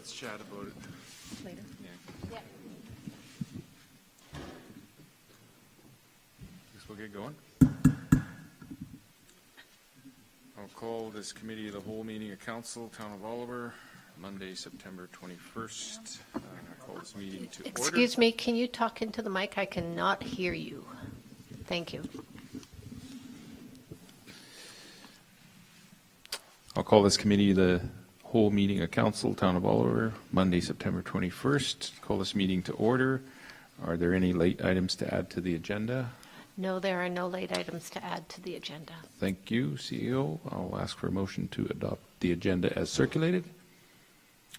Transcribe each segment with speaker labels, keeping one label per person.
Speaker 1: let's chat about it.
Speaker 2: Later.
Speaker 1: Yeah. Guess we'll get going. I'll call this committee of the whole meeting of council, Town of Oliver, Monday, September 21st. I call this meeting to order.
Speaker 3: Excuse me, can you talk into the mic? I cannot hear you. Thank you.
Speaker 1: I'll call this committee the whole meeting of council, Town of Oliver, Monday, September 21st. Call this meeting to order. Are there any late items to add to the agenda?
Speaker 3: No, there are no late items to add to the agenda.
Speaker 1: Thank you, CEO. I'll ask for a motion to adopt the agenda as circulated.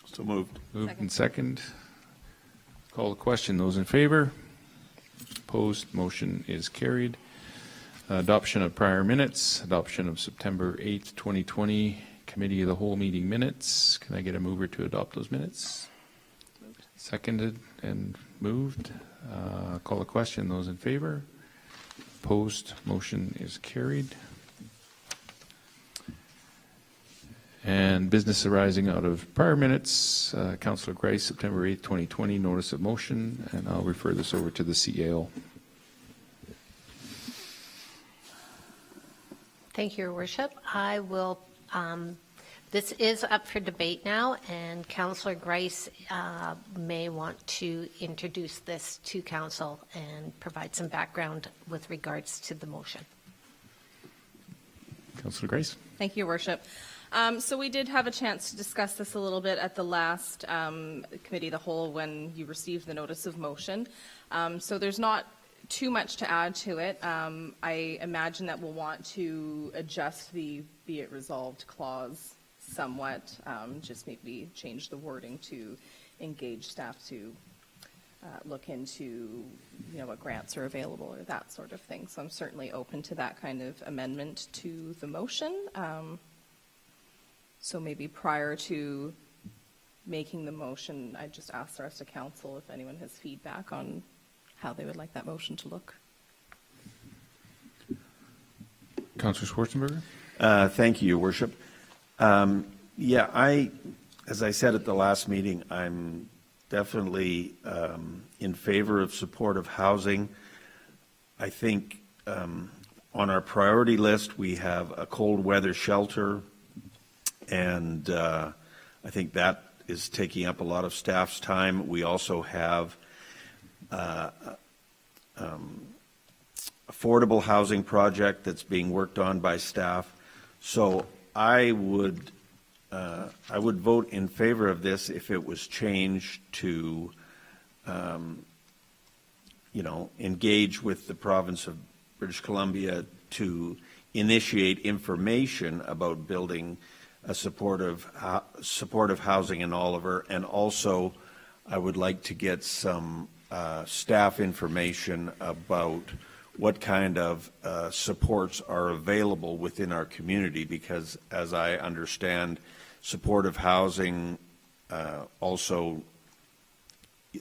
Speaker 4: So moved.
Speaker 1: Moved and second. Call the question. Those in favor? Opposed? Motion is carried. Adoption of prior minutes. Adoption of September 8th, 2020 Committee of the Whole meeting minutes. Can I get a mover to adopt those minutes? Moved. Seconded and moved. Call the question. Those in favor? Opposed? Motion is carried. And business arising out of prior minutes, Councillor Grice, September 8th, 2020, notice of motion, and I'll refer this over to the CAO.
Speaker 3: Thank you, Your Worship. I will, this is up for debate now, and Councillor Grice may want to introduce this to Council and provide some background with regards to the motion.
Speaker 1: Councillor Grice.
Speaker 2: Thank you, Your Worship. So we did have a chance to discuss this a little bit at the last committee of the whole when you received the notice of motion. So there's not too much to add to it. I imagine that we'll want to adjust the "be it resolved" clause somewhat, just maybe change the wording to engage staff to look into, what grants are available or that sort of thing. So I'm certainly open to that kind of amendment to the motion. So maybe prior to making the motion, I just ask the rest of council if anyone has feedback on how they would like that motion to look.
Speaker 1: Councillor Schwarzenberger.
Speaker 4: Thank you, Your Worship. As I said at the last meeting, I'm definitely in favor of supportive housing. I think on our priority list, we have a cold weather shelter, and I think that is taking up a lot of staff's time. We also have affordable housing project that's being worked on by staff. So I would vote in favor of this if it was changed to, engage with the province of British Columbia to initiate information about building a supportive housing in Oliver, and also I would like to get some staff information about what kind of supports are available within our community, because as I understand, supportive housing, also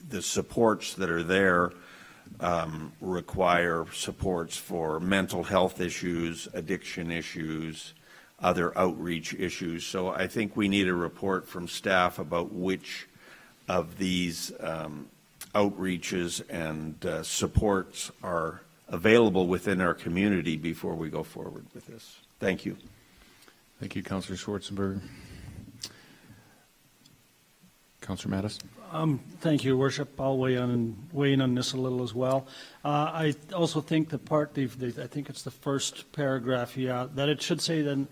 Speaker 4: the supports that are there require supports for mental health issues, addiction issues, other outreach issues. So I think we need a report from staff about which of these outreaches and supports are available within our community before we go forward with this. Thank you.
Speaker 1: Thank you, Councillor Schwarzenberger. Councillor Mattis.
Speaker 5: Thank you, Your Worship. I'll weigh in on this a little as well. I also think the part, I think it's the first paragraph here, that it should say then,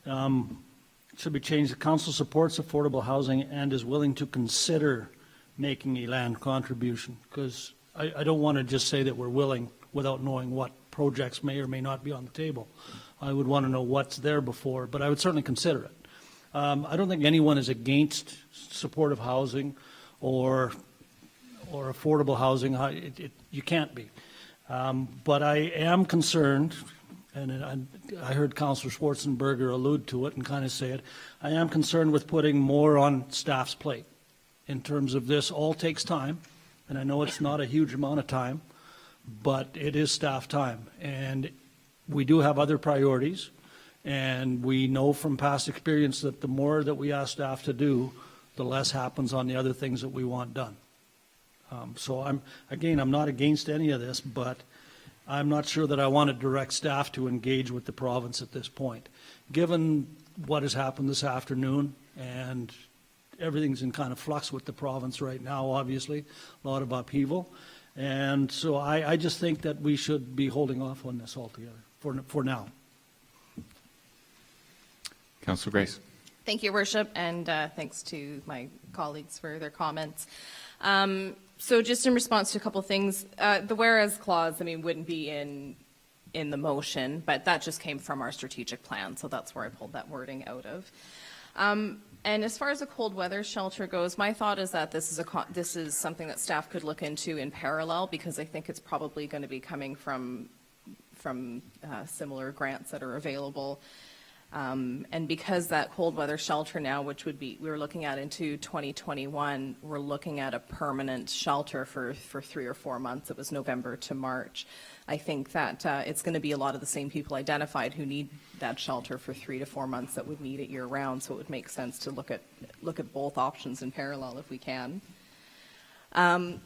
Speaker 5: it should be changed. The council supports affordable housing and is willing to consider making a land contribution, because I don't want to just say that we're willing without knowing what projects may or may not be on the table. I would want to know what's there before, but I would certainly consider it. I don't think anyone is against supportive housing or affordable housing. You can't be. But I am concerned, and I heard Councillor Schwarzenberger allude to it and kind of say it, I am concerned with putting more on staff's plate in terms of this. All takes time, and I know it's not a huge amount of time, but it is staff time. And we do have other priorities, and we know from past experience that the more that we ask staff to do, the less happens on the other things that we want done. So I'm not against any of this, but I'm not sure that I want to direct staff to engage with the province at this point. Given what has happened this afternoon, and everything's in kind of flux with the province right now, obviously, a lot of upheaval. And so I just think that we should be holding off on this altogether for now.
Speaker 1: Councillor Grice.
Speaker 2: Thank you, Worship, and thanks to my colleagues for their comments. So just in response to a couple of things, the whereas clause, wouldn't be in the motion, but that just came from our strategic plan, so that's where I pulled that wording out of. And as far as a cold weather shelter goes, my thought is that this is something that staff could look into in parallel, because I think it's probably going to be coming from similar grants that are available. And because that cold weather shelter now, which would be, we were looking at into 2021, we're looking at a permanent shelter for 3 or 4 months. It was November to March. I think that it's going to be a lot of the same people identified who need that shelter for 3 to 4 months that would need it year round. So it would make sense to look at both options in parallel if we can. I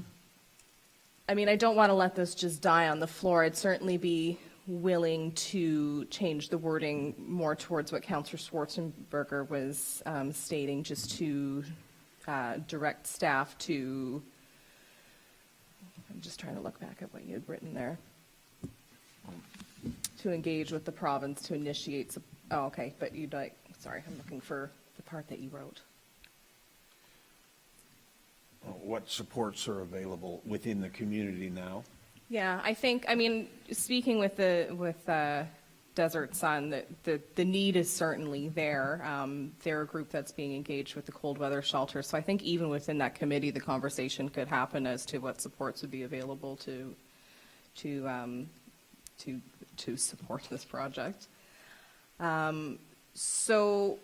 Speaker 2: don't want to let this just die on the floor. I'd certainly be willing to change the wording more towards what Councillor Schwarzenberger was stating, just to direct staff to, I'm just trying to look back at what you had written there, to engage with the province to initiate, oh, okay, but you'd like, sorry, I'm looking for the part that you wrote.
Speaker 4: What supports are available within the community now?
Speaker 2: Yeah, I think, speaking with Desert Sun, the need is certainly there. They're a group that's being engaged with the cold weather shelter. So I think even within that committee, the conversation could happen as to what supports would be available to support this project. So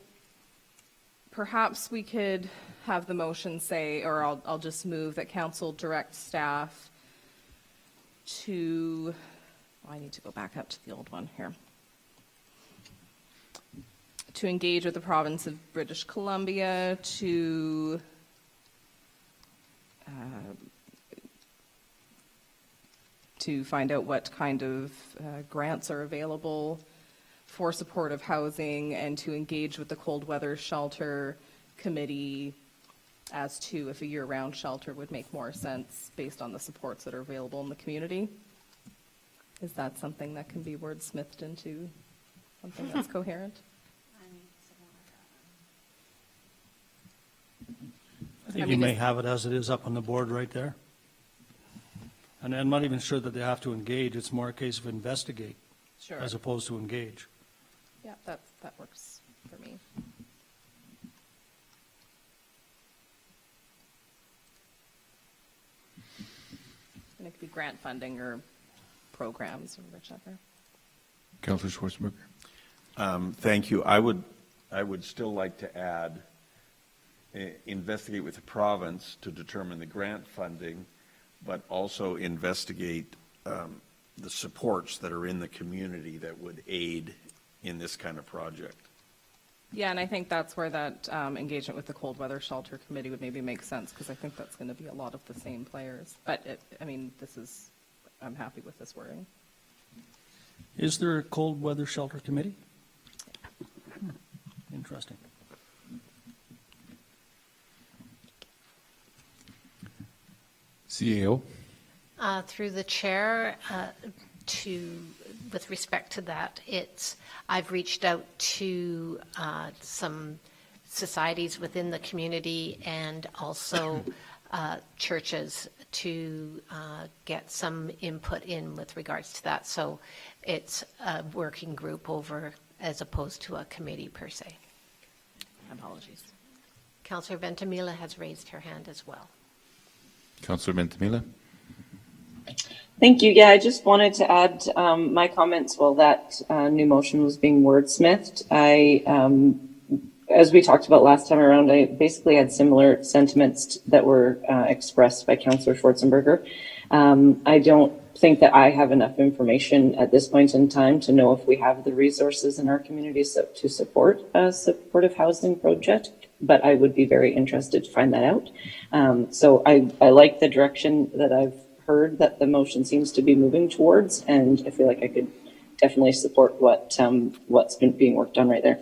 Speaker 2: perhaps we could have the motion say, or I'll just move that council direct staff to, I need to go back up to the old one here, to engage with the province of British Columbia to find out what kind of grants are available for supportive housing, and to engage with the cold weather shelter committee as to if a year-round shelter would make more sense based on the supports that are available in the community. Is that something that can be wordsmithed into something that's coherent?
Speaker 5: I think you may have it as it is up on the board right there. And I'm not even sure that they have to engage. It's more a case of investigate
Speaker 2: Sure.
Speaker 5: as opposed to engage.
Speaker 2: Yeah, that works for me. And it could be grant funding or programs or whichever.
Speaker 1: Councillor Schwarzenberger.
Speaker 4: Thank you. I would still like to add, investigate with the province to determine the grant funding, but also investigate the supports that are in the community that would aid in this kind of project.
Speaker 2: Yeah, and I think that's where that engagement with the cold weather shelter committee would maybe make sense, because I think that's going to be a lot of the same players. But I'm happy with this wording.
Speaker 5: Is there a cold weather shelter committee? Interesting.
Speaker 1: CAO.
Speaker 3: Through the chair, with respect to that, I've reached out to some societies within the community and also churches to get some input in with regards to that. So it's a working group over as opposed to a committee per se.
Speaker 2: Apologies.
Speaker 3: Councillor Veintimilla has raised her hand as well.
Speaker 1: Councillor Veintimilla.
Speaker 6: Thank you. Yeah, I just wanted to add my comments while that new motion was being wordsmithed. As we talked about last time around, I basically had similar sentiments that were expressed by Councillor Schwarzenberger. I don't think that I have enough information at this point in time to know if we have the resources in our communities to support a supportive housing project. but I would be very interested to find that out. So I like the direction that I've heard that the motion seems to be moving towards, and I feel like I could definitely support what's been being worked on right there.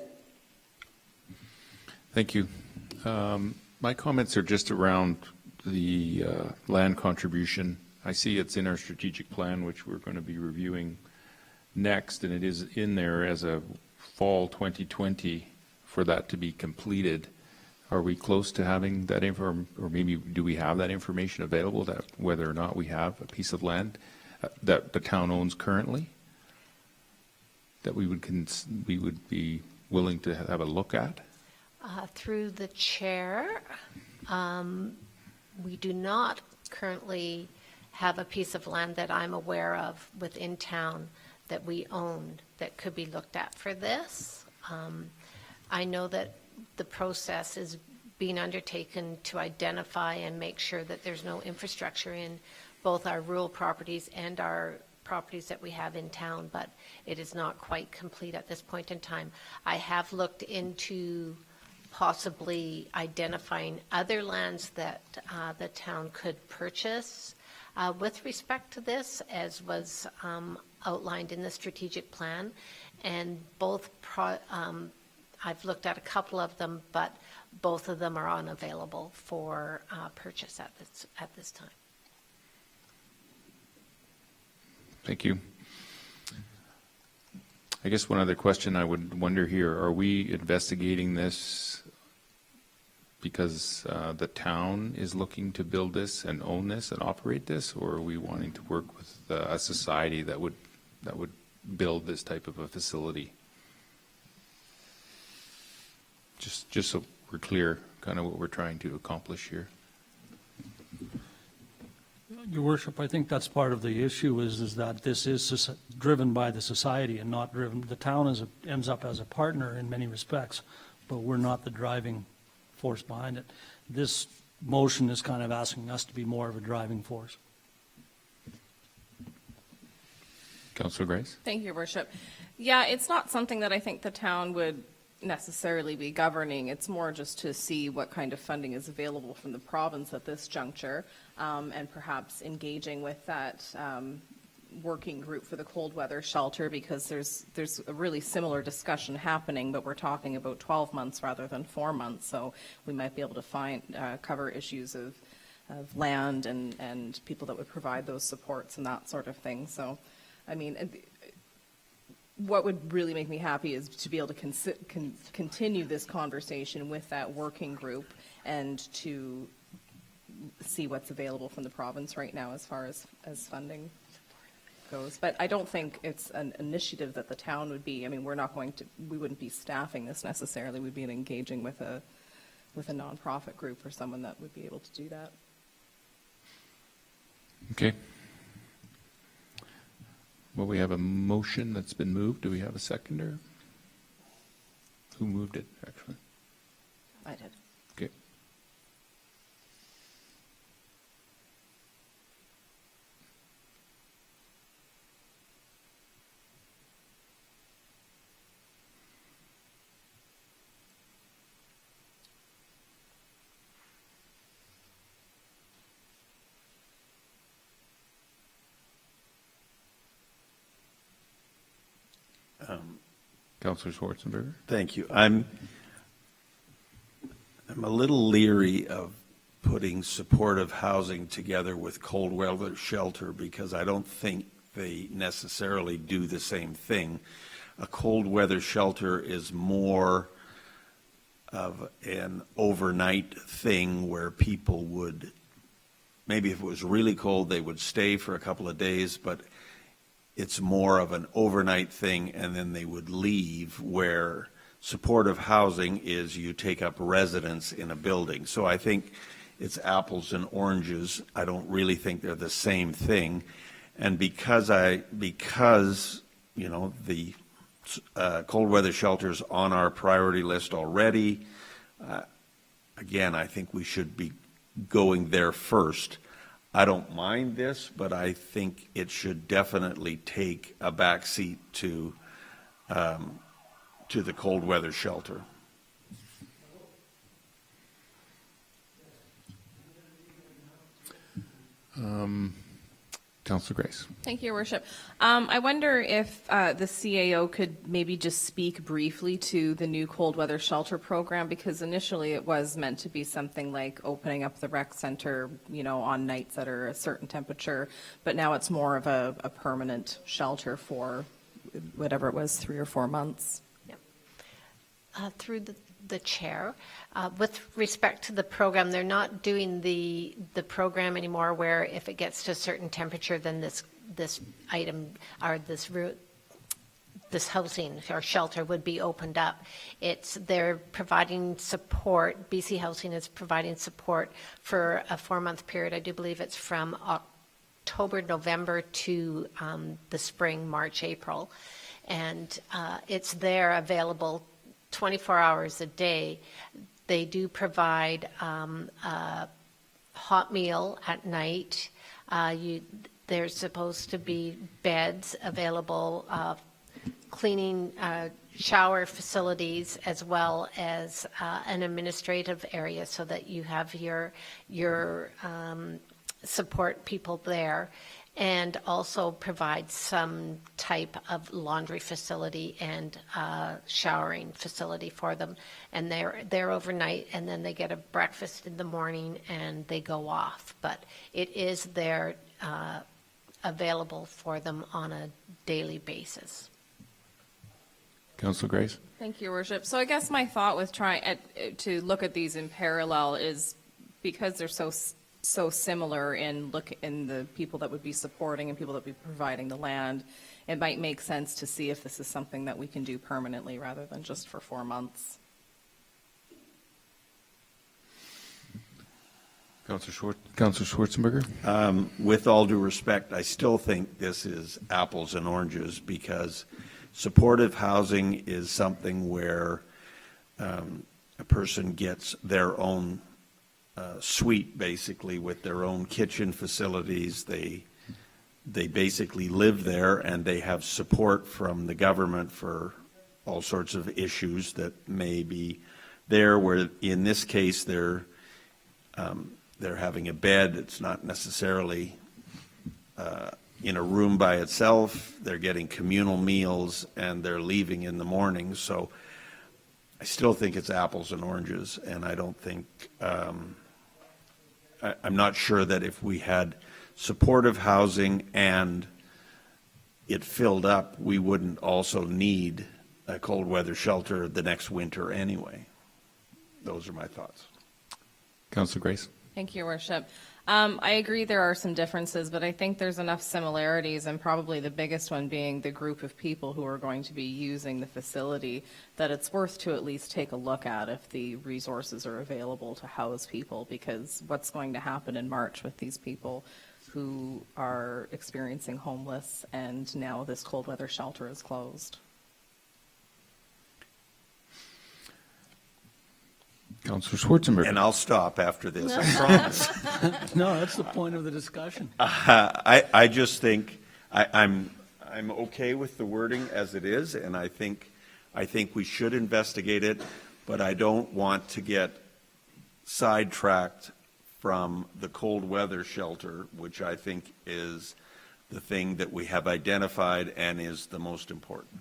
Speaker 1: Thank you. My comments are just around the land contribution. I see it's in our strategic plan, which we're going to be reviewing next, and it is in there as a fall 2020 for that to be completed. Are we close to having that info, or maybe do we have that information available, that whether or not we have a piece of land that the town owns currently that we would be willing to have a look at?
Speaker 3: Through the chair, we do not currently have a piece of land that I'm aware of within town that we own that could be looked at for this. I know that the process is being undertaken to identify and make sure that there's no infrastructure in both our rural properties and our properties that we have in town, but it is not quite complete at this point in time. I have looked into possibly identifying other lands that the town could purchase with respect to this, as was outlined in the strategic plan. And both, I've looked at a couple of them, but both of them are unavailable for purchase at this time.
Speaker 1: Thank you. I guess one other question I would wonder here, are we investigating this because the town is looking to build this and own this and operate this, or are we wanting to work with a society that would build this type of a facility? Just so we're clear, kind of what we're trying to accomplish here.
Speaker 5: Your Worship, I think that's part of the issue is that this is driven by the society and not driven. The town ends up as a partner in many respects, but we're not the driving force behind it. This motion is kind of asking us to be more of a driving force.
Speaker 1: Councillor Grice?
Speaker 2: Thank you, Your Worship. Yeah, it's not something that I think the town would necessarily be governing. It's more just to see what kind of funding is available from the province at this juncture, and perhaps engaging with that working group for the cold weather shelter, because there's a really similar discussion happening, but we're talking about 12 months rather than 4 months, so we might be able to cover issues of land and people that would provide those supports and that sort of thing. So, I mean, what would really make me happy is to be able to continue this conversation with that working group and to see what's available from the province right now as far as funding goes. But I don't think it's an initiative that the town would be. I mean, we wouldn't be staffing this necessarily. We'd be engaging with a nonprofit group or someone that would be able to do that.
Speaker 1: Okay. Well, we have a motion that's been moved. Do we have a seconder? Who moved it, actually?
Speaker 2: I did.
Speaker 1: Okay. Councillor Schwarzenberger?
Speaker 4: Thank you. I'm a little leery of putting supportive housing together with cold weather shelter because I don't think they necessarily do the same thing. A cold weather shelter is more of an overnight thing where people would, maybe if it was really cold, they would stay for a couple of days, but it's more of an overnight thing and then they would leave, where supportive housing is you take up residence in a building. So I think it's apples and oranges. I don't really think they're the same thing. And because you know, the cold weather shelters on our priority list already, again, I think we should be going there first. I don't mind this, but I think it should definitely take a backseat to the cold weather shelter.
Speaker 1: Councillor Grice.
Speaker 2: Thank you, Your Worship. I wonder if the CAO could maybe just speak briefly to the new cold weather shelter program, because initially it was meant to be something like opening up the rec center, on nights that are a certain temperature, but now it's more of a permanent shelter for whatever it was, 3 or 4 months.
Speaker 3: Through the chair, with respect to the program, they're not doing the program anymore where if it gets to a certain temperature, then this item or this housing or shelter would be opened up. They're providing support. BC Housing is providing support for a 4-month period. I do believe it's from October, November to the spring, March, April, and it's there available 24 hours a day. They do provide a hot meal at night. There's supposed to be beds available, cleaning shower facilities, as well as an administrative area so that you have your support people there, and also provide some type of laundry facility and showering facility for them. And they're there overnight, and then they get a breakfast in the morning and they go off. But it is there available for them on a daily basis.
Speaker 1: Councillor Grice.
Speaker 2: Thank you, Your Worship. So I guess my thought with trying to look at these in parallel is because they're so similar in the people that would be supporting and people that would be providing the land, it might make sense to see if this is something that we can do permanently rather than just for 4 months.
Speaker 1: Councillor Schwarzenberger.
Speaker 4: With all due respect, I still think this is apples and oranges, because supportive housing is something where a person gets their own suite, basically, with their own kitchen facilities. They basically live there, and they have support from the government for all sorts of issues that may be there, where in this case they're having a bed. It's not necessarily in a room by itself. They're getting communal meals, and they're leaving in the morning. So I still think it's apples and oranges, and I don't think I'm not sure that if we had supportive housing and it filled up, we wouldn't also need a cold weather shelter the next winter anyway. Those are my thoughts.
Speaker 1: Councillor Grice.
Speaker 2: Thank you, Your Worship. I agree there are some differences, but I think there's enough similarities, and probably the biggest one being the group of people who are going to be using the facility, that it's worth to at least take a look at if the resources are available to house people, because what's going to happen in March with these people who are experiencing homeless and now this cold weather shelter is closed?
Speaker 1: Councillor Schwarzenberger.
Speaker 4: And I'll stop after this, I promise.
Speaker 5: No, that's the point of the discussion.
Speaker 4: I just think I'm okay with the wording as it is, and I think we should investigate it, but I don't want to get sidetracked from the cold weather shelter, which I think is the thing that we have identified and is the most important.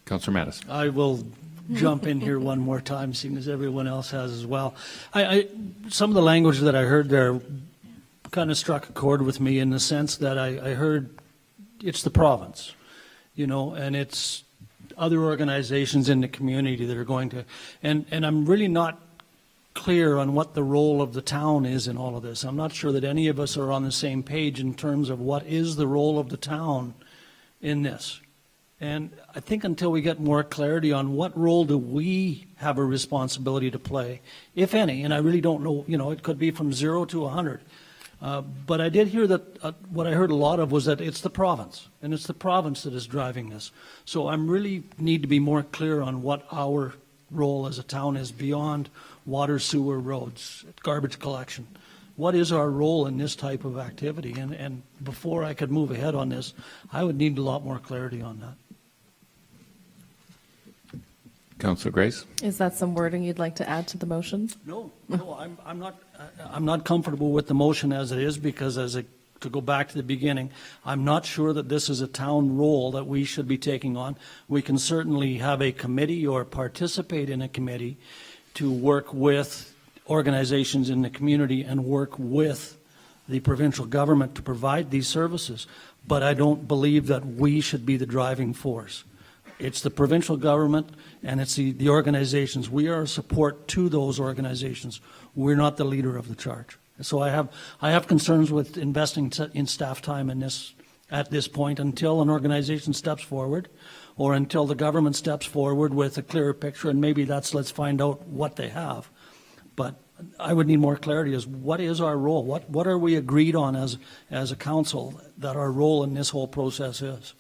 Speaker 1: Councillor Mattis.
Speaker 5: I will jump in here one more time, seeing as everyone else has as well. Some of the language that I heard there kind of struck a chord with me, in the sense that I heard it's the province, and it's other organizations in the community that are going to, and I'm really not clear on what the role of the town is in all of this. I'm not sure that any of us are on the same page in terms of what is the role of the town in this. And I think until we get more clarity on what role do we have a responsibility to play, if any, and I really don't know, it could be from 0 to 100. But I did hear that what I heard a lot of was that it's the province, and it's the province that is driving this. So I really need to be more clear on what our role as a town is beyond water, sewer, roads, garbage collection. What is our role in this type of activity? And before I could move ahead on this, I would need a lot more clarity on that.
Speaker 1: Councillor Grice?
Speaker 2: Is that some wording you'd like to add to the motion?
Speaker 5: No, I'm not comfortable with the motion as it is because to go back to the beginning, I'm not sure that this is a town role that we should be taking on. We can certainly have a committee or participate in a committee to work with organizations in the community and work with the provincial government to provide these services. But I don't believe that we should be the driving force. It's the provincial government and it's the organizations. We are a support to those organizations. We're not the leader of the charge. So I have concerns with investing in staff time in this at this point until an organization steps forward or until the government steps forward with a clearer picture, and maybe let's find out what they have. But I would need more clarity as what is our role? What are we agreed on as a council that our role in this whole process is?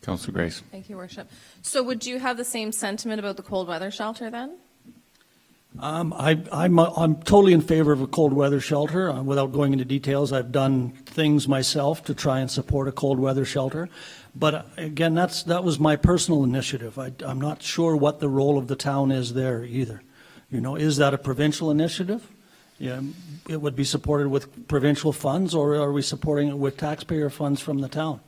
Speaker 1: Councillor Grice?
Speaker 2: Thank you, Worship. So would you have the same sentiment about the cold weather shelter then?
Speaker 5: I'm totally in favor of a cold weather shelter. Without going into details, I've done things myself to try and support a cold weather shelter. But again, that was my personal initiative. I'm not sure what the role of the town is there either. You know, is that a provincial initiative? Yeah, it would be supported with provincial funds, or are we supporting it with taxpayer funds from the town?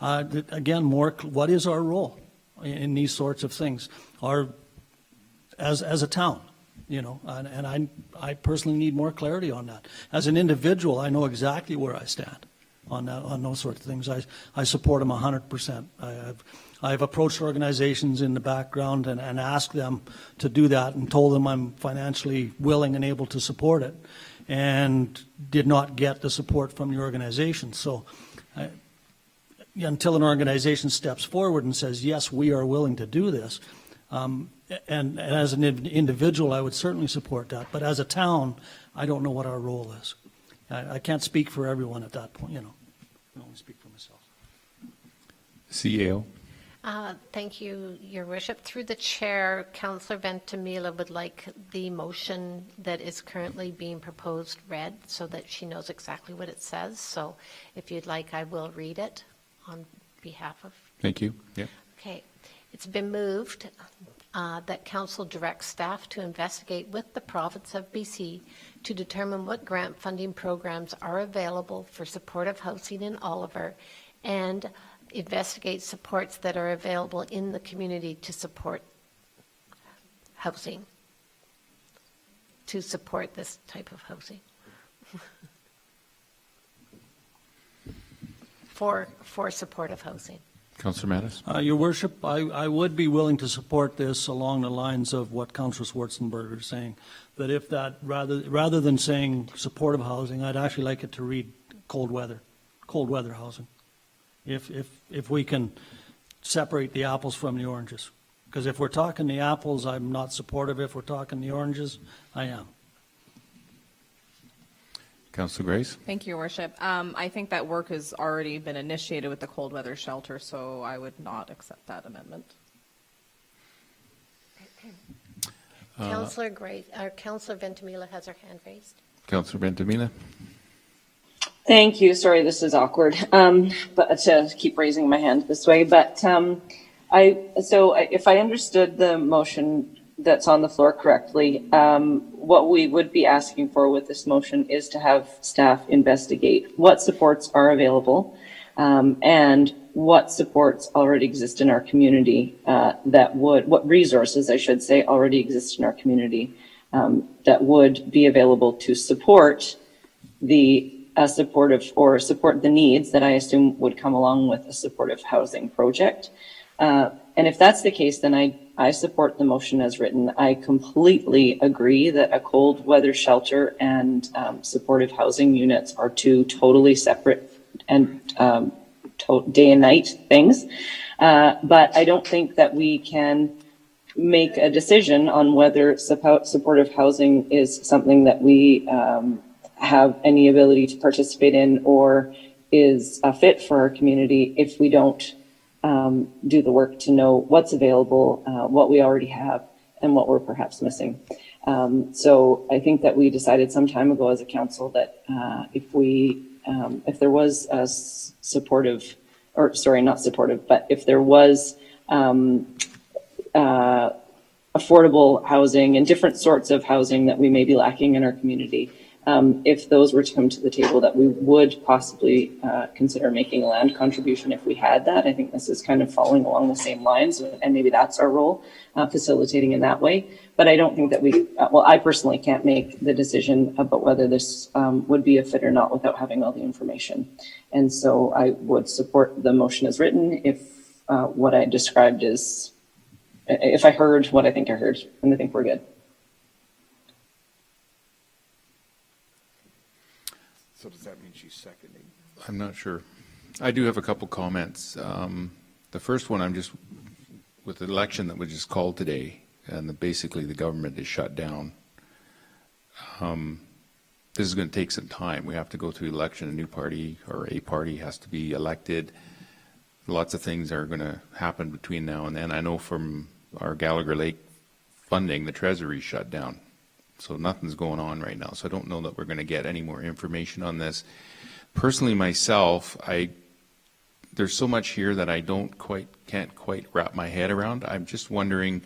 Speaker 5: Again, what is our role in these sorts of things? As a town, you know, and I personally need more clarity on that. As an individual, I know exactly where I stand on those sorts of things. I support them 100%. I've approached organizations in the background and asked them to do that and told them I'm financially willing and able to support it, and did not get the support from the organization. So until an organization steps forward and says, yes, we are willing to do this, and as an individual, I would certainly support that. But as a town, I don't know what our role is. I can't speak for everyone at that point, you know. I can only speak for myself.
Speaker 1: CAO?
Speaker 3: Thank you, Your Worship. Through the chair, Councillor Veintimilla would like the motion that is currently being proposed read so that she knows exactly what it says. So if you'd like, I will read it on behalf of...
Speaker 1: Thank you. Yeah.
Speaker 3: Okay. It's been moved that Council directs staff to investigate with the province of BC to determine what grant funding programs are available for supportive housing in Oliver, and investigate supports that are available in the community to support housing, to support this type of housing. for supportive housing.
Speaker 1: Councillor Mattis?
Speaker 5: Your Worship, I would be willing to support this along the lines of what Councillor Schwarzenberger is saying, that if that, rather than saying supportive housing, I'd actually like it to read cold weather housing. If we can separate the apples from the oranges. Because if we're talking the apples, I'm not supportive. If we're talking the oranges, I am.
Speaker 1: Councillor Grice?
Speaker 2: Thank you, Your Worship. I think that work has already been initiated with the cold weather shelter, so I would not accept that amendment.
Speaker 3: Councillor Grace, or Councillor Veintimilla has her hand raised.
Speaker 1: Councillor Veintimilla?
Speaker 6: Thank you. Sorry, this is awkward, but to keep raising my hand this way. But if I understood the motion that's on the floor correctly, what we would be asking for with this motion is to have staff investigate what supports are available and what supports already exist in our community what resources, I should say, already exist in our community that would be available to support the supportive or support the needs that I assume would come along with a supportive housing project. And if that's the case, then I support the motion as written. I completely agree that a cold weather shelter and supportive housing units are two totally separate and day and night things. But I don't think that we can make a decision on whether supportive housing is something that we have any ability to participate in or is a fit for our community if we don't do the work to know what's available, what we already have, and what we're perhaps missing. So I think that we decided some time ago as a council that if there was a supportive, or sorry, not supportive, but if there was affordable housing and different sorts of housing that we may be lacking in our community. If those were to come to the table, that we would possibly consider making a land contribution if we had that. I think this is kind of following along the same lines, and maybe that's our role, facilitating in that way. But I don't think that I personally can't make the decision about whether this would be a fit or not without having all the information. And so I would support the motion as written if what I described is, if I heard what I think I heard, and I think we're good.
Speaker 4: So does that mean she's seconding?
Speaker 1: I'm not sure. I do have a couple comments. The first one, I'm just, with the election that was just called today, and basically the government is shut down, this is going to take some time. We have to go through the election. A new party or a party has to be elected. Lots of things are going to happen between now and then. I know from our Gallagher Lake funding, the Treasury shut down. So nothing's going on right now. So I don't know that we're going to get any more information on this. Personally, myself, there's so much here that I can't quite wrap my head around. I'm just wondering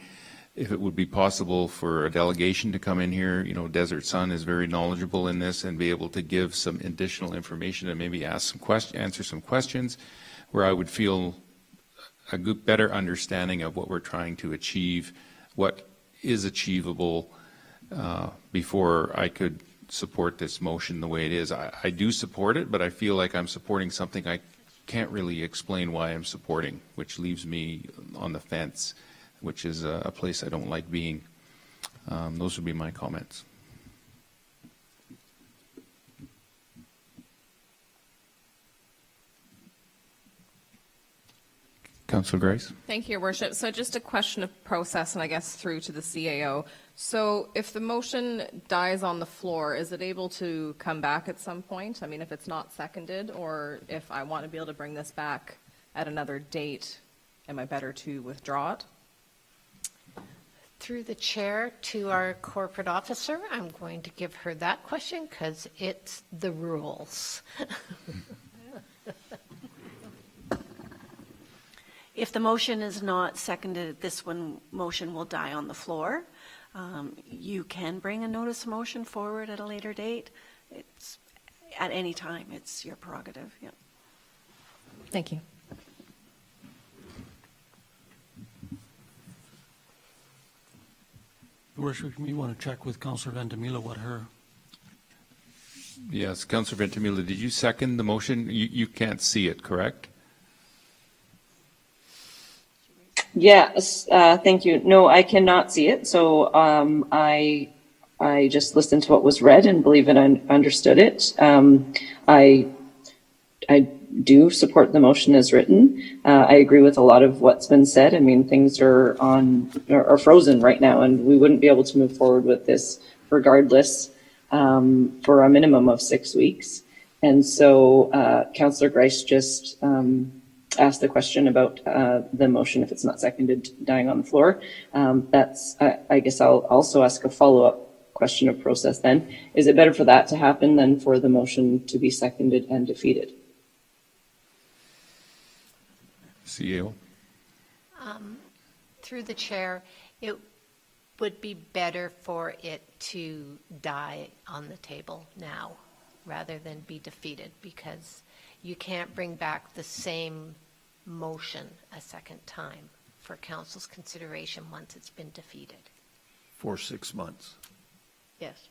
Speaker 1: if it would be possible for a delegation to come in here. You know, Desert Sun is very knowledgeable in this and be able to give some additional information and maybe answer some questions where I would feel a better understanding of what we're trying to achieve, what is achievable, before I could support this motion the way it is. I do support it, but I feel like I'm supporting something I can't really explain why I'm supporting, which leaves me on the fence, which is a place I don't like being. Those would be my comments. Councillor Grice?
Speaker 2: Thank you, Your Worship. So just a question of process, and I guess through to the CAO. So if the motion dies on the floor, is it able to come back at some point? I mean, if it's not seconded, or if I want to be able to bring this back at another date, am I better to withdraw it?
Speaker 3: Through the chair to our corporate officer, I'm going to give her that question because it's the rules.
Speaker 7: If the motion is not seconded, this motion will die on the floor. You can bring a notice of motion forward at a later date. It's at any time. It's your prerogative. Yeah.
Speaker 2: Thank you.
Speaker 5: Your Worship, you want to check with Councillor Veintimilla what her...
Speaker 1: Yes, Councillor Veintimilla, did you second the motion? You can't see it, correct?
Speaker 6: Yes, thank you. No, I cannot see it. So I just listened to what was read and believe it and understood it. I do support the motion as written. I agree with a lot of what's been said. I mean, things are frozen right now, and we wouldn't be able to move forward with this regardless for a minimum of 6 weeks. And so Councillor Grice just asked the question about the motion, if it's not seconded, dying on the floor. I guess I'll also ask a follow-up question of process then. Is it better for that to happen than for the motion to be seconded and defeated?
Speaker 1: CEO?
Speaker 3: Through the chair, it would be better for it to die on the table now rather than be defeated, because you can't bring back the same motion a second time for council's consideration once it's been defeated.
Speaker 4: For 6 months.
Speaker 3: Yes.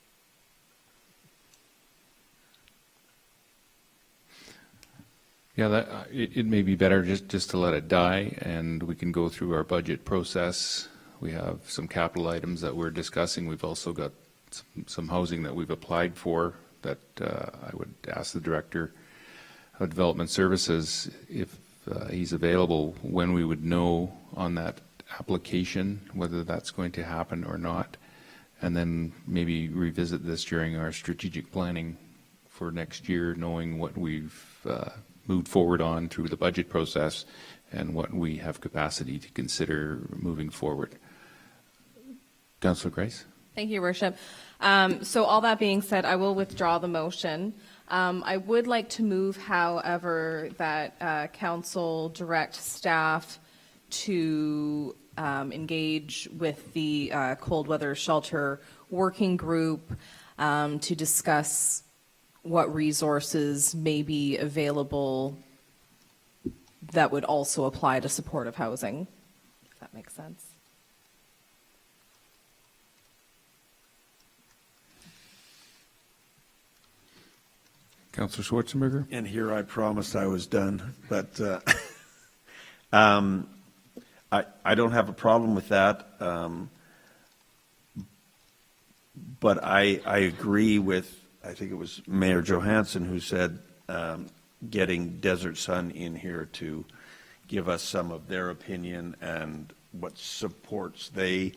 Speaker 1: Yeah, it may be better just to let it die, and we can go through our budget process. We have some capital items that we're discussing. We've also got some housing that we've applied for that I would ask the Director of Development Services if he's available, when we would know on that application whether that's going to happen or not, and then maybe revisit this during our strategic planning for next year, knowing what we've moved forward on through the budget process and what we have capacity to consider moving forward. Councillor Grice?
Speaker 2: Thank you, Your Worship. So all that being said, I will withdraw the motion. I would like to move, however, that Council direct staff to engage with the cold weather shelter working group to discuss what resources may be available that would also apply to supportive housing, if that makes sense.
Speaker 1: Councillor Schwarzenberger?
Speaker 4: And here I promised I was done, but I don't have a problem with that. But I agree with, I think it was Mayor Johansson who said getting Desert Sun in here to give us some of their opinion and what supports they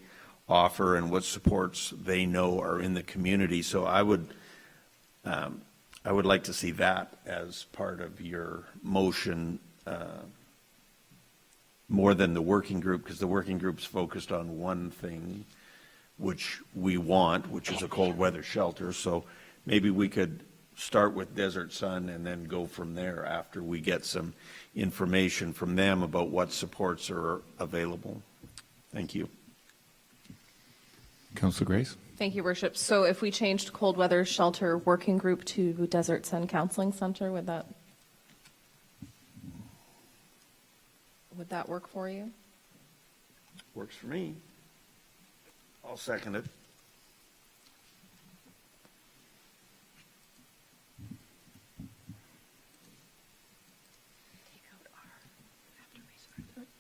Speaker 4: offer and what supports they know are in the community. So I would like to see that as part of your motion more than the working group, because the working group's focused on one thing, which we want, which is a cold weather shelter. So maybe we could start with Desert Sun and then go from there after we get some information from them about what supports are available. Thank you.
Speaker 1: Councillor Grice?
Speaker 2: Thank you, Worship. So if we changed cold weather shelter working group to Desert Sun Counseling Center, would that work for you?
Speaker 4: Works for me. I'll second it.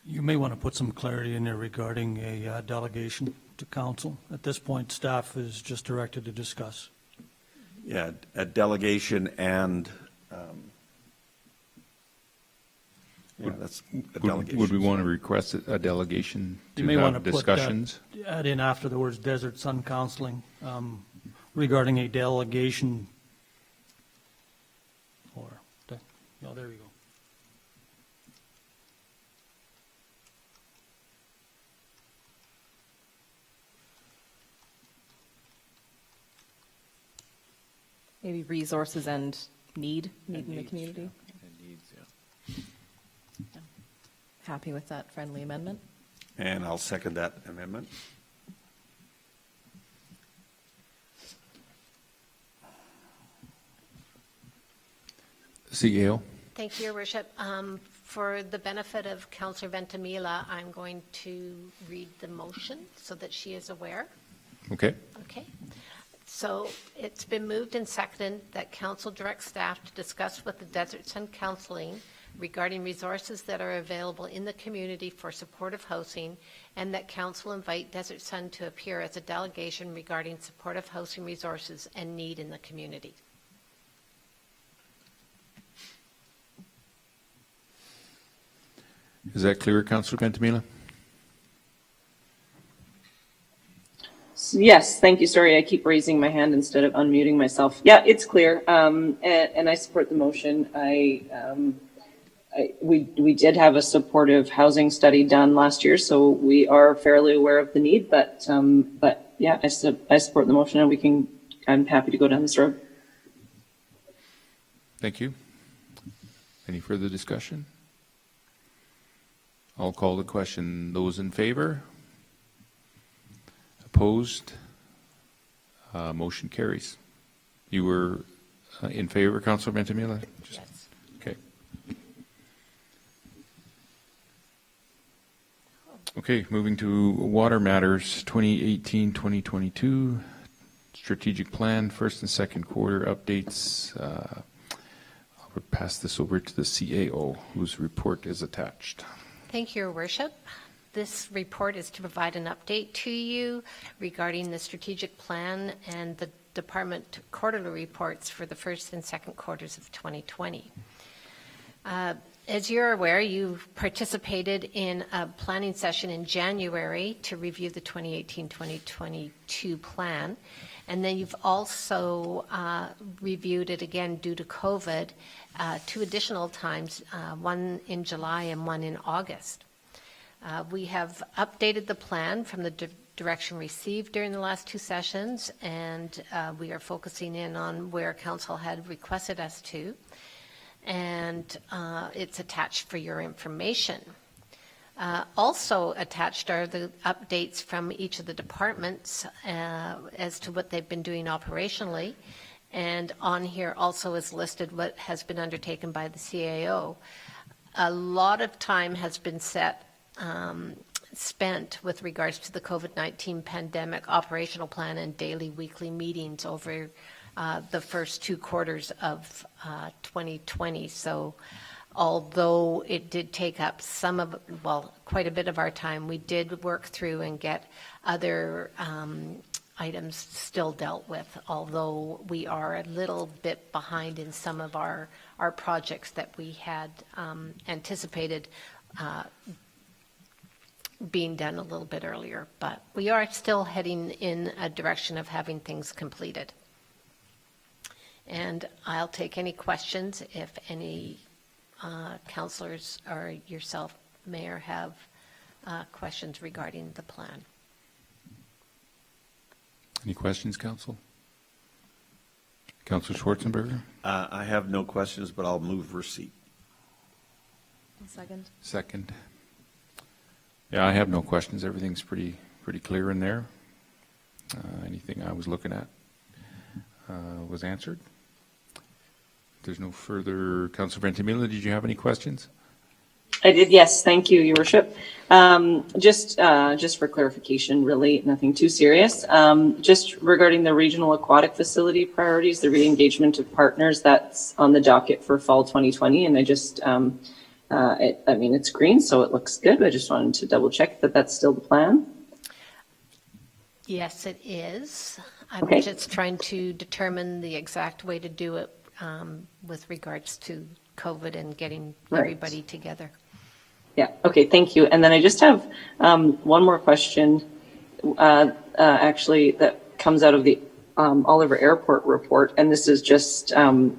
Speaker 5: You may want to put some clarity in there regarding a delegation to council. At this point, staff is just directed to discuss.
Speaker 4: Yeah, a delegation and, that's a delegation.
Speaker 1: Would we want to request a delegation
Speaker 5: You
Speaker 1: to
Speaker 5: may want to
Speaker 1: have
Speaker 5: put
Speaker 1: discussions?
Speaker 5: add in after the words Desert Sun Counseling regarding a delegation. Or, oh, there you go.
Speaker 2: Maybe resources and need in the community. Happy with that friendly amendment?
Speaker 4: And I'll second that amendment.
Speaker 1: CEO?
Speaker 3: Thank you, Your Worship. For the benefit of Councillor Veintimilla, I'm going to read the motion so that she is aware.
Speaker 1: Okay.
Speaker 3: Okay. So it's been moved and seconded that council direct staff to discuss with the Desert Sun Counseling regarding resources that are available in the community for supportive housing, and that council invite Desert Sun to appear as a delegation regarding supportive housing resources and need in the community.
Speaker 1: Is that clear, Councillor Veintimilla?
Speaker 6: Yes, thank you. Sorry, I keep raising my hand instead of unmuting myself. Yeah, it's clear, and I support the motion. We did have a supportive housing study done last year, so we are fairly aware of the need. But yeah, I support the motion, and I'm happy to go down this road.
Speaker 1: Thank you. Any further discussion? I'll call the question. Those in favor? Opposed? Motion carries. You were in favor, Councillor Veintimilla?
Speaker 3: Yes.
Speaker 1: Okay. Okay, moving to water matters, 2018-2022 strategic plan, first and second quarter updates. I'll pass this over to the CAO, whose report is attached.
Speaker 3: Thank you, Your Worship. This report is to provide an update to you regarding the strategic plan and the department quarterly reports for the first and second quarters of 2020. As you're aware, you've participated in a planning session in January to review the 2018-2022 plan, and then you've also reviewed it again due to COVID 2 additional times, one in July and one in August. We have updated the plan from the direction received during the last 2 sessions, and we are focusing in on where Council had requested us to, and it's attached for your information. Also attached are the updates from each of the departments as to what they've been doing operationally. And on here also is listed what has been undertaken by the CAO. A lot of time has been spent with regards to the COVID-19 pandemic operational plan and daily, weekly meetings over the first 2 quarters of 2020. So although it did take up quite a bit of our time, we did work through and get other items still dealt with, although we are a little bit behind in some of our projects that we had anticipated being done a little bit earlier. But we are still heading in a direction of having things completed. And I'll take any questions if any councillors or yourself, Mayor, have questions regarding the plan.
Speaker 1: Any questions, Council? Councillor Schwarzenberger?
Speaker 4: I have no questions, but I'll move receipt.
Speaker 2: Second.
Speaker 1: Second. Yeah, I have no questions. Everything's pretty clear in there. Anything I was looking at was answered. If there's no further, Councillor Veintimilla, did you have any questions?
Speaker 6: I did, yes. Thank you, Your Worship. Just for clarification, really nothing too serious. Just regarding the regional aquatic facility priorities, the re-engagement of partners, that's on the docket for fall 2020. And I just, I mean, it's green, so it looks good. I just wanted to double check that that's still the plan.
Speaker 3: Yes, it is. I'm
Speaker 6: Okay.
Speaker 3: just trying to determine the exact way to do it with regards to COVID and getting
Speaker 6: Right.
Speaker 3: everybody together.
Speaker 6: Yeah, okay, thank you. And then I just have one more question, actually, that comes out of the Oliver Airport report, and this is just out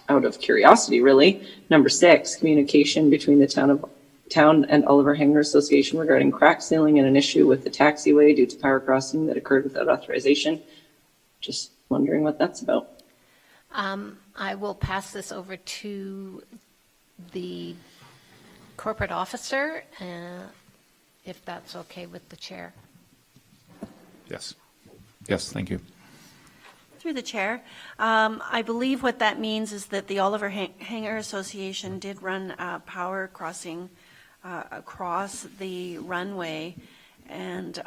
Speaker 6: of curiosity, really. Number 6, communication between the town and Oliver Hangar Association regarding crack sealing and an issue with the taxiway due to power crossing that occurred without authorization. Just wondering what that's about.
Speaker 3: I will pass this over to the corporate officer, if that's okay with the chair.
Speaker 1: Yes. Yes, thank you.
Speaker 7: Through the chair, I believe what that means is that the Oliver Hangar Association did run a power crossing across the runway, and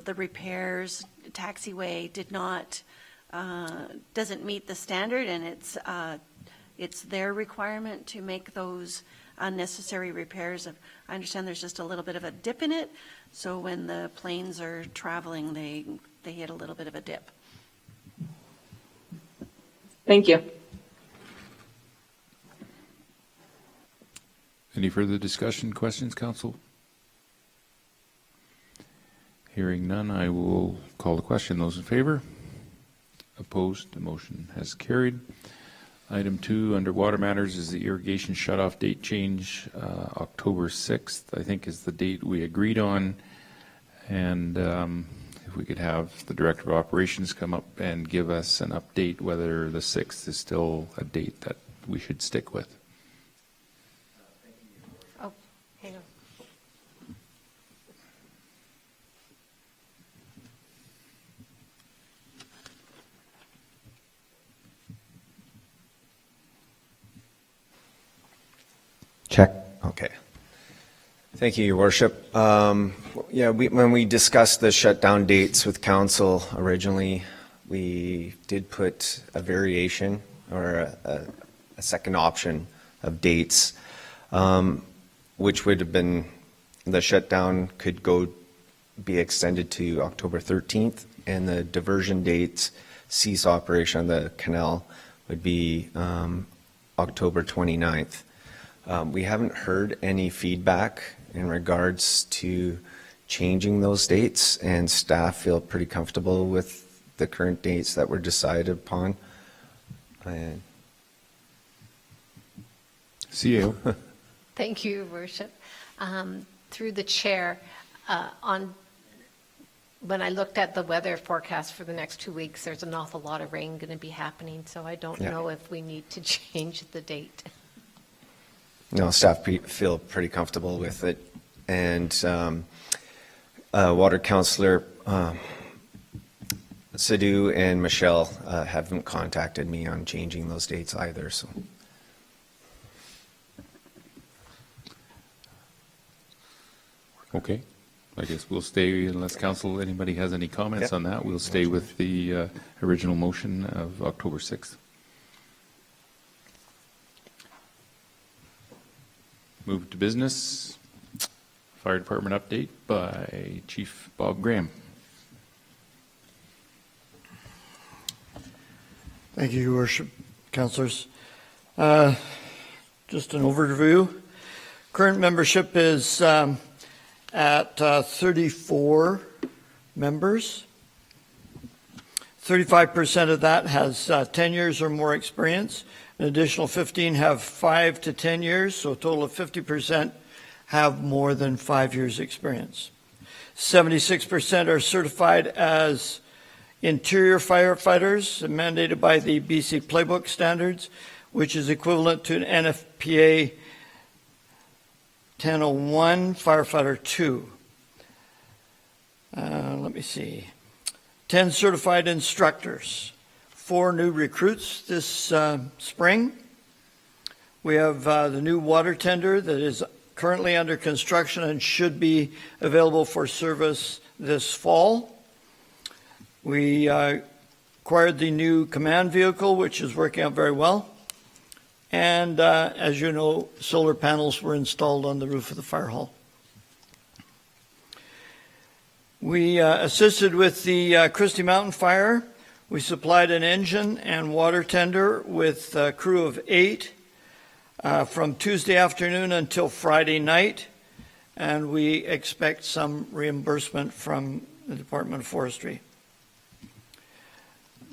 Speaker 7: the repairs, taxiway did not, doesn't meet the standard, and it's their requirement to make those unnecessary repairs. I understand there's just a little bit of a dip in it, so when the planes are traveling, they hit a little bit of a dip.
Speaker 6: Thank you.
Speaker 1: Any further discussion, questions, Council? Hearing none, I will call the question. Those in favor? Opposed? The motion has carried. Item 2, under water matters, is the irrigation shutoff date change. October 6th, I think, is the date we agreed on. And if we could have the Director of Operations come up and give us an update whether the 6th is still a date that we should stick with.
Speaker 3: Oh, hang on.
Speaker 8: Check. Okay. Thank you, Your Worship. Yeah, when we discussed the shutdown dates with Council originally, we did put a variation or a second option of dates, which would have been the shutdown could be extended to October 13th, and the diversion dates, cease operation on the canal, would be October 29th. We haven't heard any feedback in regards to changing those dates, and staff feel pretty comfortable with the current dates that were decided upon. And
Speaker 1: CEO.
Speaker 3: Thank you, Your Worship. Through the chair, when I looked at the weather forecast for the next 2 weeks, there's an awful lot of rain going to be happening, so I don't know if we need to change the date.
Speaker 8: no, staff feel pretty comfortable with it And Water Councillor Sadhu and Michelle haven't contacted me on changing those dates either, so.
Speaker 1: Okay. I guess we'll stay, unless council, anybody has any comments
Speaker 8: Yeah.
Speaker 1: on that, we'll stay with the original motion of October 6th. Move to business. Fire Department update by Chief Bob Graham.
Speaker 9: Thank you, Your Worship, councillors. Just an overview. Current membership is at 34 members. 35% of that has 10 years or more experience. An additional 15 have 5 to 10 years, so a total of 50% have more than 5 years experience. 76% are certified as interior firefighters mandated by the BC Playbook standards, which is equivalent to an NFPA 1001 Firefighter 2. Let me see. 10 certified instructors. 4 new recruits this spring. We have the new water tender that is currently under construction and should be available for service this fall. We acquired the new command vehicle, which is working out very well. And as you know, solar panels were installed on the roof of the fire hall. We assisted with the Christie Mountain Fire. We supplied an engine and water tender with a crew of 8 from Tuesday afternoon until Friday night. And we expect some reimbursement from the Department of Forestry.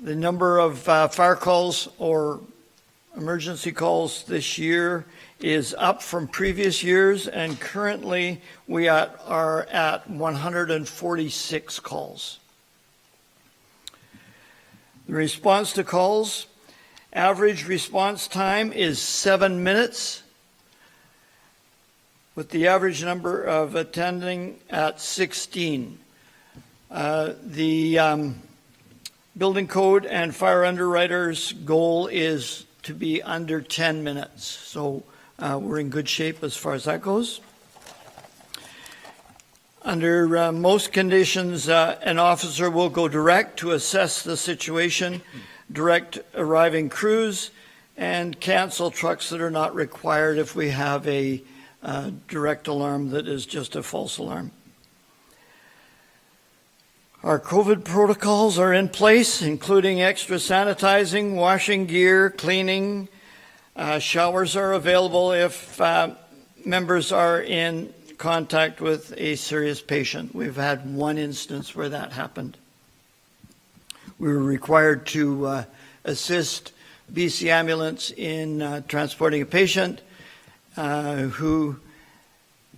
Speaker 9: The number of fire calls or emergency calls this year is up from previous years, and currently we are at 146 calls. The response to calls, average response time is 7 minutes, with the average number of attending at 16. The building code and fire underwriters' goal is to be under 10 minutes. So we're in good shape as far as that goes. Under most conditions, an officer will go direct to assess the situation, direct arriving crews, and cancel trucks that are not required if we have a direct alarm that is just a false alarm. Our COVID protocols are in place, including extra sanitizing, washing gear, cleaning. Showers are available if members are in contact with a serious patient. We've had one instance where that happened. We were required to assist BC Ambulance in transporting a patient who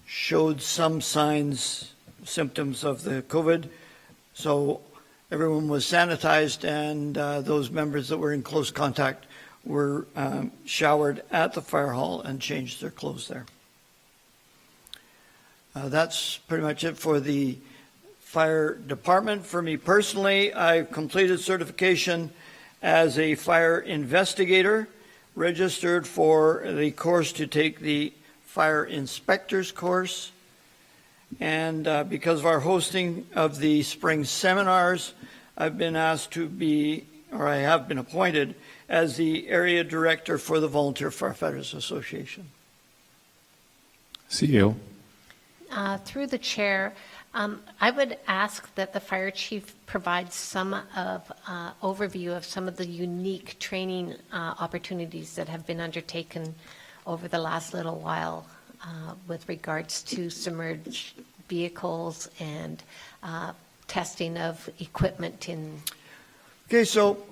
Speaker 9: showed some signs, symptoms of the COVID. So everyone was sanitized, and those members that were in close contact were showered at the fire hall and changed their clothes there. That's pretty much it for the fire department. For me personally, I've completed certification as a fire investigator, registered for the course to take the fire inspector's course. And because of our hosting of the spring seminars, I've been asked to be, or I have been appointed as the area director for the Volunteer Firefighters Association.
Speaker 1: CEO.
Speaker 3: Through the chair, I would ask that the fire chief provide some of overview of some of the unique training opportunities that have been undertaken over the last little while with regards to submerged vehicles and testing of equipment in.
Speaker 9: Okay, so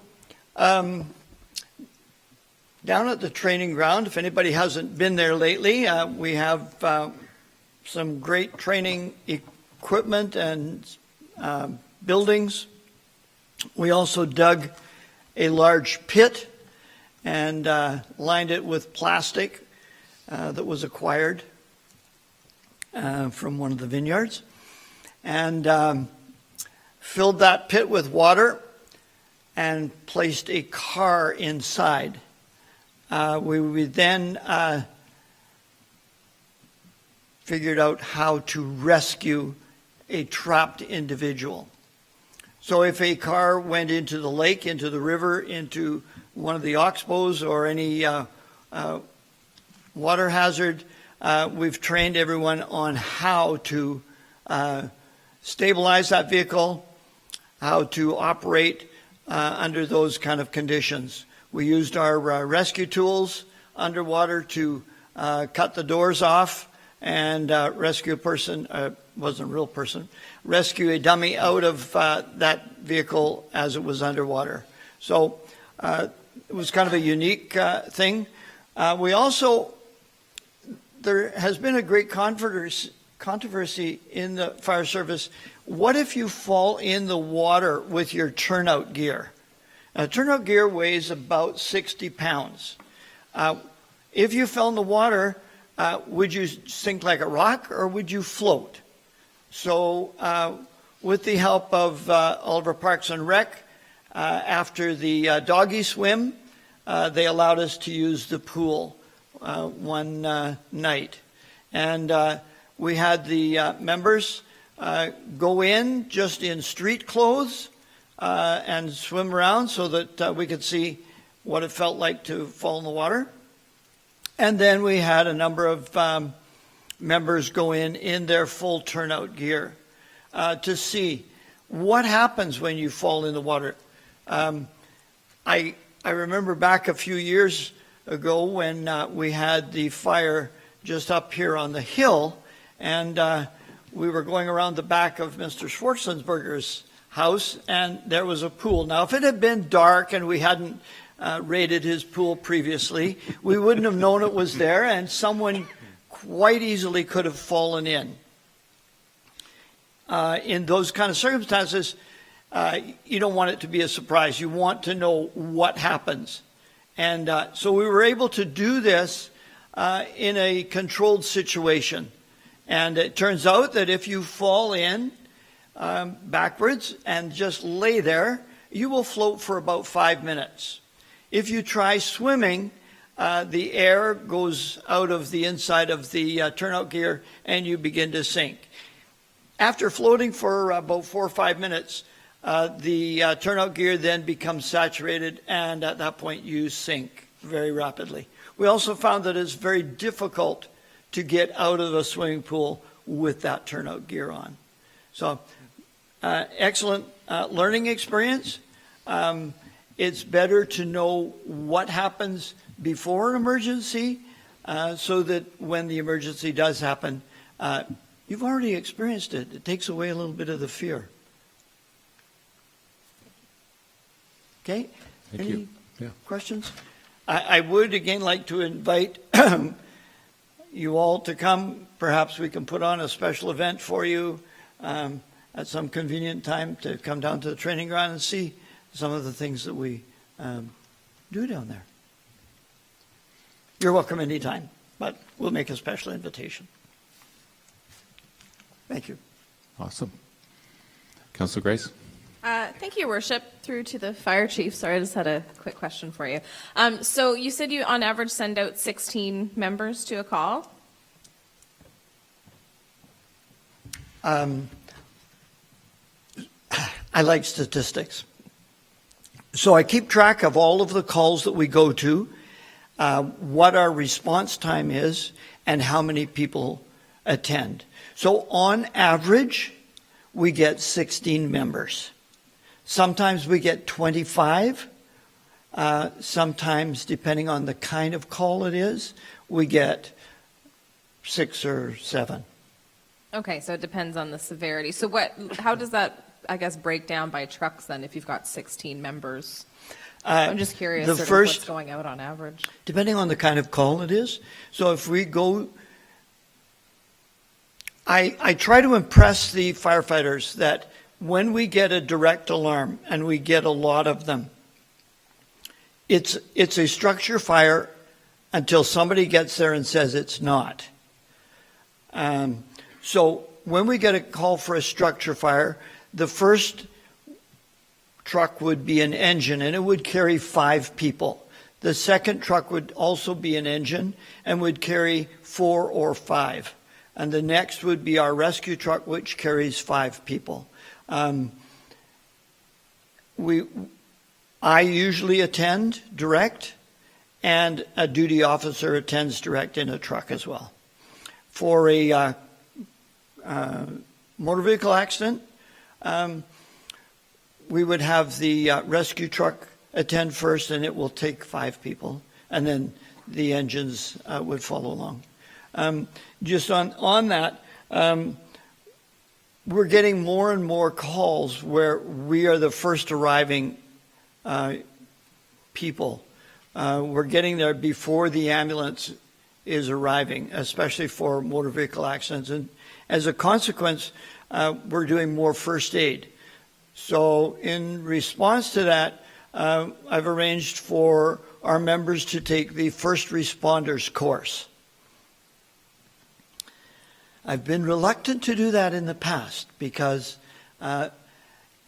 Speaker 9: down at the training ground, if anybody hasn't been there lately, we have some great training equipment and buildings. We also dug a large pit and lined it with plastic that was acquired. from one of the vineyards, and filled that pit with water and placed a car inside. We then figured out how to rescue a trapped individual. So if a car went into the lake, into the river, into one of the oxbows or any water hazard, we've trained everyone on how to stabilize that vehicle, how to operate under those kind of conditions. We used our rescue tools underwater to cut the doors off and rescue a person, wasn't a real person, rescue a dummy out of that vehicle as it was underwater. So it was kind of a unique thing. We also, there has been a great controversy in the fire service. What if you fall in the water with your turnout gear? Turnout gear weighs about 60 pounds. If you fell in the water, would you sink like a rock or would you float? So with the help of Oliver Parks and Rec, after the doggy swim, they allowed us to use the pool one night. And we had the members go in just in street clothes and swim around so that we could see what it felt like to fall in the water. And then we had a number of members go in their full turnout gear to see what happens when you fall in the water. I remember back a few years ago when we had the fire just up here on the hill, and we were going around the back of Mr. Schwartzensberger's house, and there was a pool. Now, if it had been dark and we hadn't raided his pool previously, we wouldn't have known it was there, and someone quite easily could have fallen in. In those kind of circumstances, you don't want it to be a surprise. You want to know what happens. And so we were able to do this in a controlled situation. And it turns out that if you fall in backwards and just lay there, you will float for about 5 minutes. If you try swimming, the air goes out of the inside of the turnout gear and you begin to sink. After floating for about 4 or 5 minutes, the turnout gear then becomes saturated, and at that point you sink very rapidly. We also found that it's very difficult to get out of a swimming pool with that turnout gear on. So excellent learning experience. It's better to know what happens before an emergency so that when the emergency does happen, you've already experienced it. It takes away a little bit of the fear. Okay?
Speaker 1: Thank you. Yeah.
Speaker 9: Questions? I would again like to invite you all to come. Perhaps we can put on a special event for you at some convenient time to come down to the training ground and see some of the things that we do down there. You're welcome anytime, but we'll make a special invitation. Thank you.
Speaker 1: Awesome. Councillor Grice?
Speaker 2: Thank you, Your Worship. Through to the fire chief. Sorry, I just had a quick question for you. So you said you, on average, send out 16 members to a call?
Speaker 9: I like statistics. So I keep track of all of the calls that we go to, what our response time is, and how many people attend. So on average, we get 16 members. Sometimes we get 25. Sometimes, depending on the kind of call it is, we get 6 or 7.
Speaker 2: Okay, so it depends on the severity. So how does that, I guess, break down by trucks then if you've got 16 members? I'm just curious what's going out on average.
Speaker 9: Depending on the kind of call it is. So if we go, I try to impress the firefighters that when we get a direct alarm, and we get a lot of them, it's a structure fire until somebody gets there and says it's not. So when we get a call for a structure fire, the first truck would be an engine, and it would carry 5 people. The second truck would also be an engine and would carry 4 or 5. And the next would be our rescue truck, which carries 5 people. I usually attend direct, and a duty officer attends direct in a truck as well. For a motor vehicle accident, we would have the rescue truck attend first, and it will take 5 people, and then the engines would follow along. Just on that, we're getting more and more calls where we are the first arriving people. We're getting there before the ambulance is arriving, especially for motor vehicle accidents. And as a consequence, we're doing more first aid. So in response to that, I've arranged for our members to take the first responders course. I've been reluctant to do that in the past because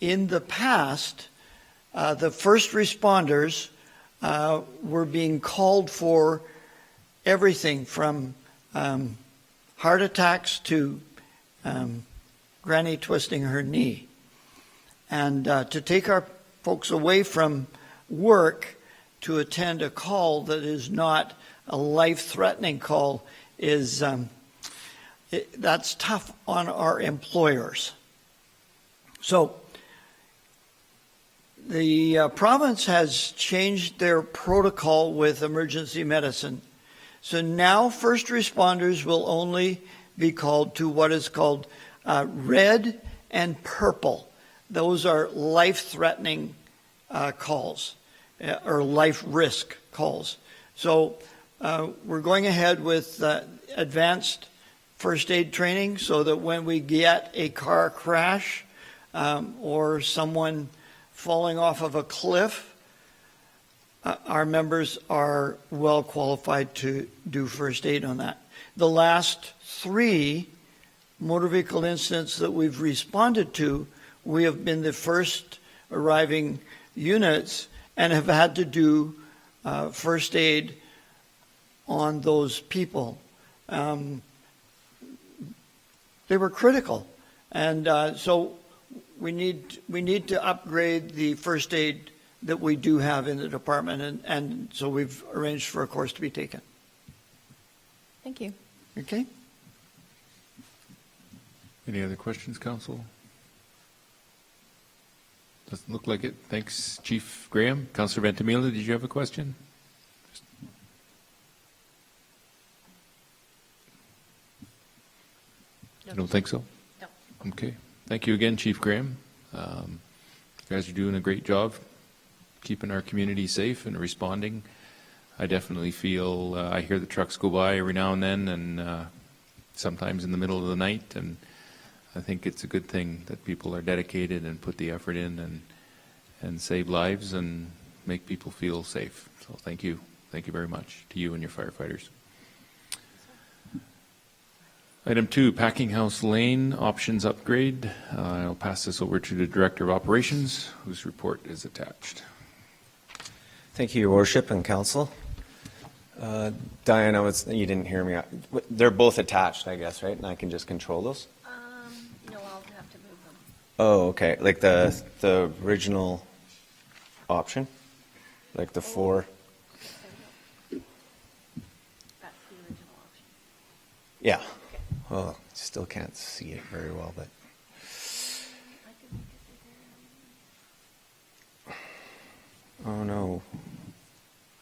Speaker 9: in the past, the first responders were being called for everything from heart attacks to granny twisting her knee. And to take our folks away from work to attend a call that is not a life-threatening call is that's tough on our employers. So the province has changed their protocol with emergency medicine. So now first responders will only be called to what is called red and purple. Those are life-threatening calls or life risk calls. So we're going ahead with advanced first aid training so that when we get a car crash or someone falling off of a cliff, our members are well qualified to do first aid on that. The last 3 motor vehicle incidents that we've responded to, we have been the first arriving units and have had to do first aid on those people. They were critical, and so we need to upgrade the first aid that we do have in the department, and so we've arranged for a course to be taken.
Speaker 2: Thank you.
Speaker 9: Okay.
Speaker 1: Any other questions, Council? Doesn't look like it. Thanks, Chief Graham. Councillor Veintimilla, did you have a question? You don't think so?
Speaker 3: No.
Speaker 1: Okay. Thank you again, Chief Graham. You guys are doing a great job keeping our community safe and responding. I definitely feel, I hear the trucks go by every now and then, and sometimes in the middle of the night, and I think it's a good thing that people are dedicated and put the effort in and save lives and make people feel safe. So thank you. Thank you very much to you and your firefighters. Item 2, Packinghouse Lane options upgrade. I'll pass this over to the Director of Operations, whose report is attached.
Speaker 8: Thank you, Your Worship and Council. Diana, you didn't hear me. They're both attached, I guess, right? And I can just control those?
Speaker 7: No, I'll have to move them.
Speaker 8: Oh, okay. Like the original option? Like the 4?
Speaker 7: That's the original option.
Speaker 8: Yeah. Well, still can't see it very well, but. Oh, no.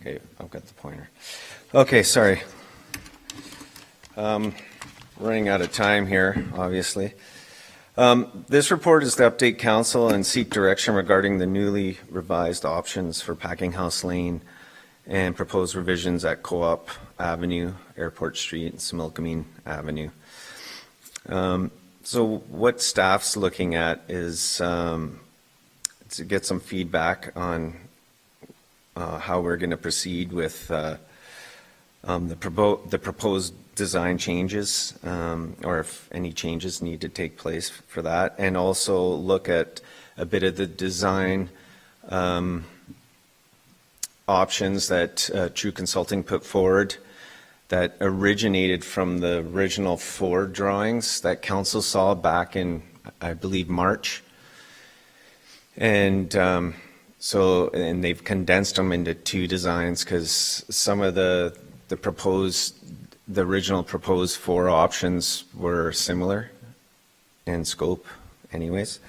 Speaker 8: Okay, I've got the pointer. Okay, sorry. Running out of time here, obviously. This report is to update council and seek direction regarding the newly revised options for Packinghouse Lane and proposed revisions at Co-op Avenue, Airport Street, and Similkameen Avenue. So what staff's looking at is to get some feedback on how we're going to proceed with the proposed design changes, or if any changes need to take place for that, and also look at a bit of the design options that True Consulting put forward that originated from the original 4 drawings that council saw back in, I believe, March. And and they've condensed them into 2 designs because some of the original proposed 4 options were similar in scope anyways.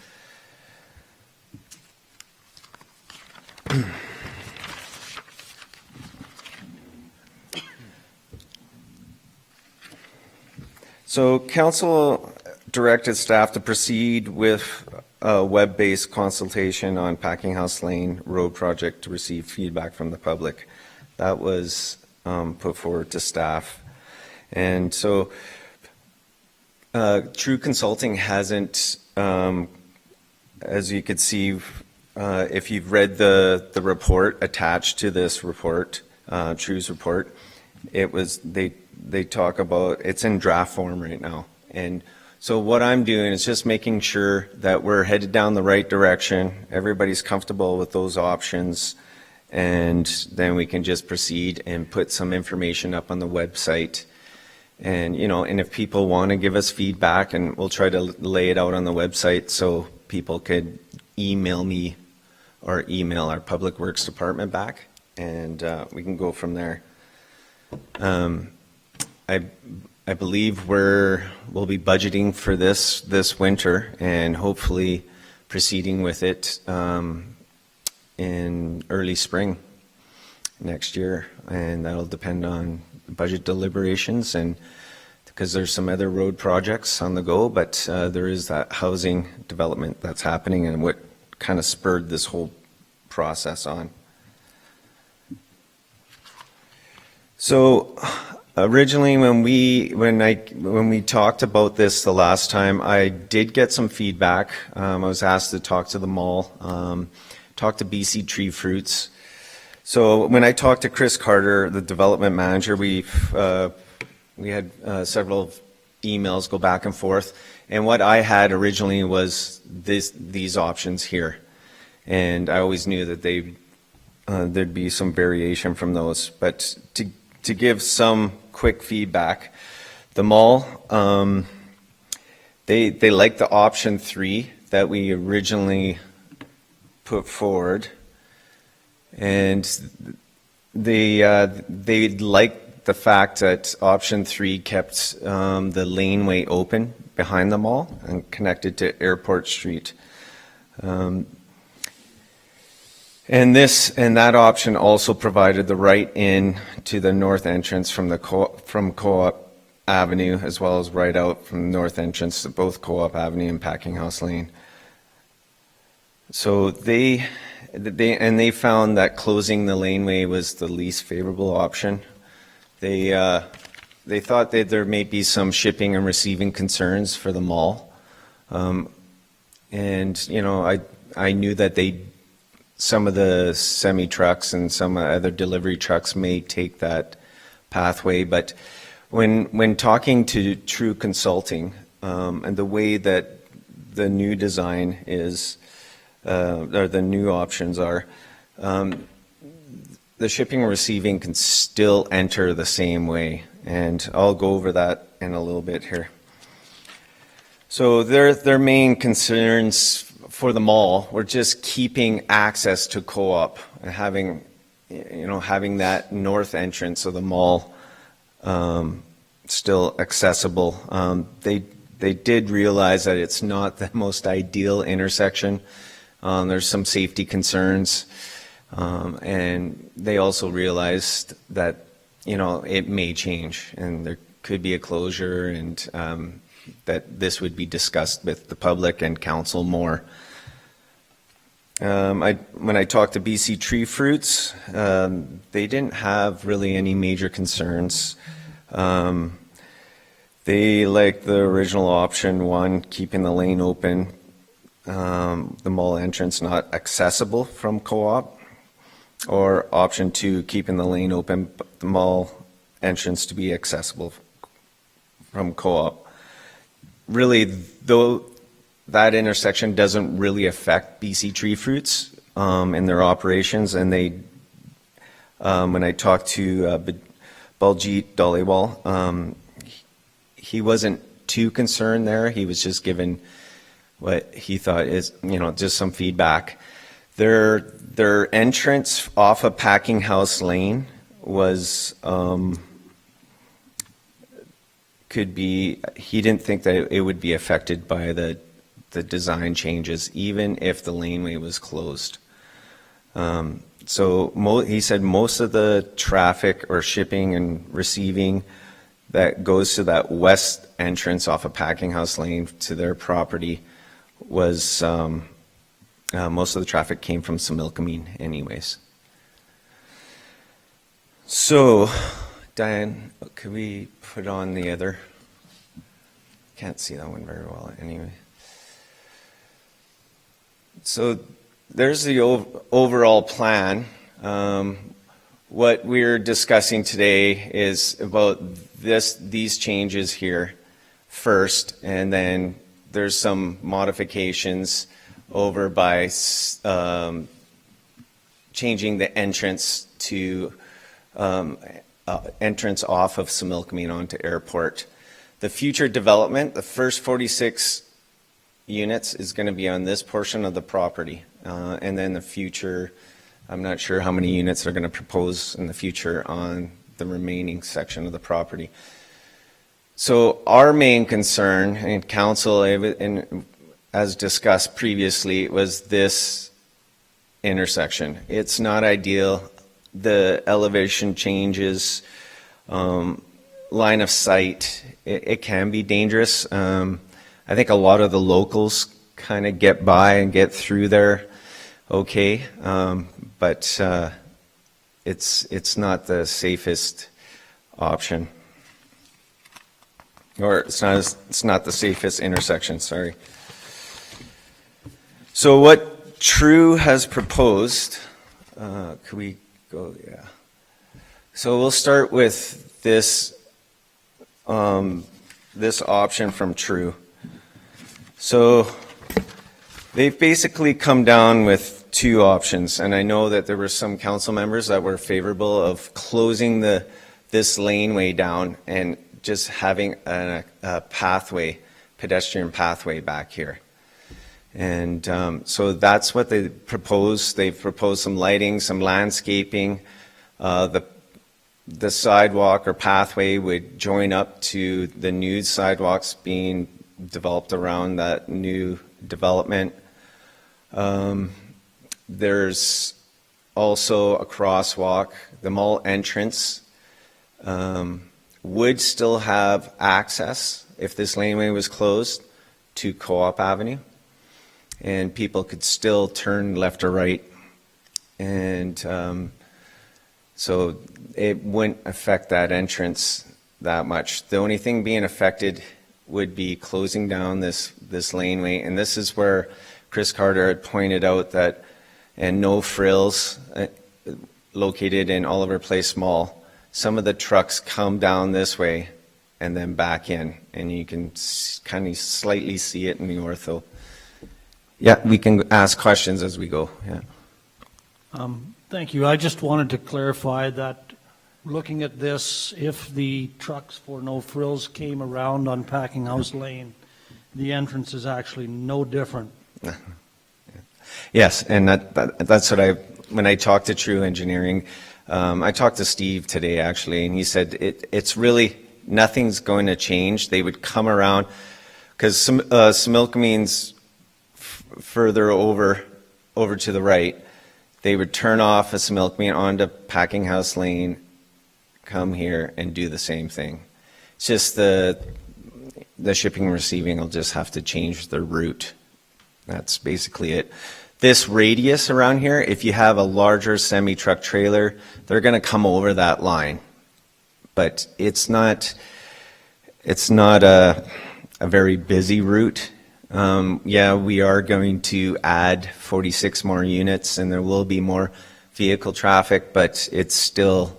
Speaker 8: So council directed staff to proceed with a web-based consultation on Packinghouse Lane road project to receive feedback from the public. That was put forward to staff. And so True Consulting hasn't, as you could see, if you've read the report attached to this report, True's report, it was, they talk about, it's in draft form right now. And so what I'm doing is just making sure that we're headed down the right direction, everybody's comfortable with those options, and then we can just proceed and put some information up on the website. And, you know, and if people want to give us feedback, and we'll try to lay it out on the website so people could email me or email our Public Works Department back, and we can go from there. I believe we'll be budgeting for this winter and hopefully proceeding with it in early spring next year, and that'll depend on budget deliberations, and because there's some other road projects on the go, but there is that housing development that's happening and what kind of spurred this whole process on. So originally when we talked about this the last time, I did get some feedback. I was asked to talk to the mall, talk to BC Tree Fruits. So when I talked to Chris Carter, the development manager, we had several emails go back and forth, and what I had originally was these options here, and I always knew that there'd be some variation from those. But to give some quick feedback, the mall, they like the option 3 that we originally put forward, and they liked the fact that option 3 kept the laneway open behind the mall and connected to Airport Street. And that option also provided the right in to the north entrance from Co-op Avenue, as well as right out from the north entrance to both Co-op Avenue and Packinghouse Lane. So they found that closing the laneway was the least favorable option. They thought that there may be some shipping and receiving concerns for the mall, and you know, I knew that some of the semi-trucks and some other delivery trucks may take that pathway, but when talking to True Consulting, and the way that the new design is, or the new options are, the shipping and receiving can still enter the same way, and I'll go over that in a little bit here. So their main concerns for the mall were just keeping access to Co-op and having that north entrance of the mall still accessible. They did realize that it's not the most ideal intersection. There's some safety concerns, and they also realized that it may change and there could be a closure, and that this would be discussed with the public and council more. When I talked to BC Tree Fruits, they didn't have really any major concerns. They liked the original option 1, keeping the lane open, the mall entrance not accessible from Co-op, or option 2, keeping the lane open but the mall entrance to be accessible from Co-op. Really, though, that intersection doesn't really affect BC Tree Fruits in their operations, and they, when I talked to Baljeet Dhaliwal, he wasn't too concerned there. He was just given what he thought is, just some feedback. Their entrance off of Packinghouse Lane was, he didn't think that it would be affected by the design changes, even if the laneway was closed. So he said most of the traffic or shipping and receiving that goes to that west entrance off of Packinghouse Lane to their property was, most of the traffic came from Similkameen anyways. So, Diane, could we put on the other? Can't see that one very well anyway. So there's the overall plan. What we're discussing today is about these changes here first, and then there's some modifications over by changing the entrance to entrance off of Similkameen onto Airport. The future development, the first 46 units is going to be on this portion of the property. And then the future, I'm not sure how many units they're going to propose in the future on the remaining section of the property. So our main concern in council, and as discussed previously, was this intersection. It's not ideal. The elevation changes, line of sight, it can be dangerous. I think a lot of the locals kind of get by and get through there okay, but it's not the safest option. Or it's not the safest intersection, sorry. So what True has proposed, could we go, yeah. So we'll start with this, this option from True. So they've basically come down with two options, and I know that there were some council members that were favorable of closing this laneway down and just having a pathway, pedestrian pathway back here. And so that's what they propose. They've proposed some lighting, some landscaping. The sidewalk or pathway would join up to the new sidewalks being developed around that new development. There's also a crosswalk. The mall entrance would still have access, if this laneway was closed, to Co-op Avenue. And people could still turn left or right. And so it wouldn't affect that entrance that much. The only thing being affected would be closing down this laneway. And this is where Chris Carter had pointed out that, and no frills located in Oliver Place Mall, some of the trucks come down this way and then back in. And you can kind of slightly see it in the ortho. Yeah, we can ask questions as we go. Yeah.
Speaker 5: Thank you. I just wanted to clarify that looking at this, if the trucks for no frills came around on Packinghouse Lane, the entrance is actually no different.
Speaker 8: Yes, and that's what when I talked to True Engineering, I talked to Steve today actually, and he said it's really, nothing's going to change. They would come around, because Similkameen's further over to the right. They would turn off a Similkameen onto Packinghouse Lane, come here and do the same thing. It's just the shipping and receiving will just have to change their route. That's basically it. This radius around here, if you have a larger semi-truck trailer, they're going to come over that line. But it's not a very busy route. Yeah, we are going to add 46 more units, and there will be more vehicle traffic, but it's still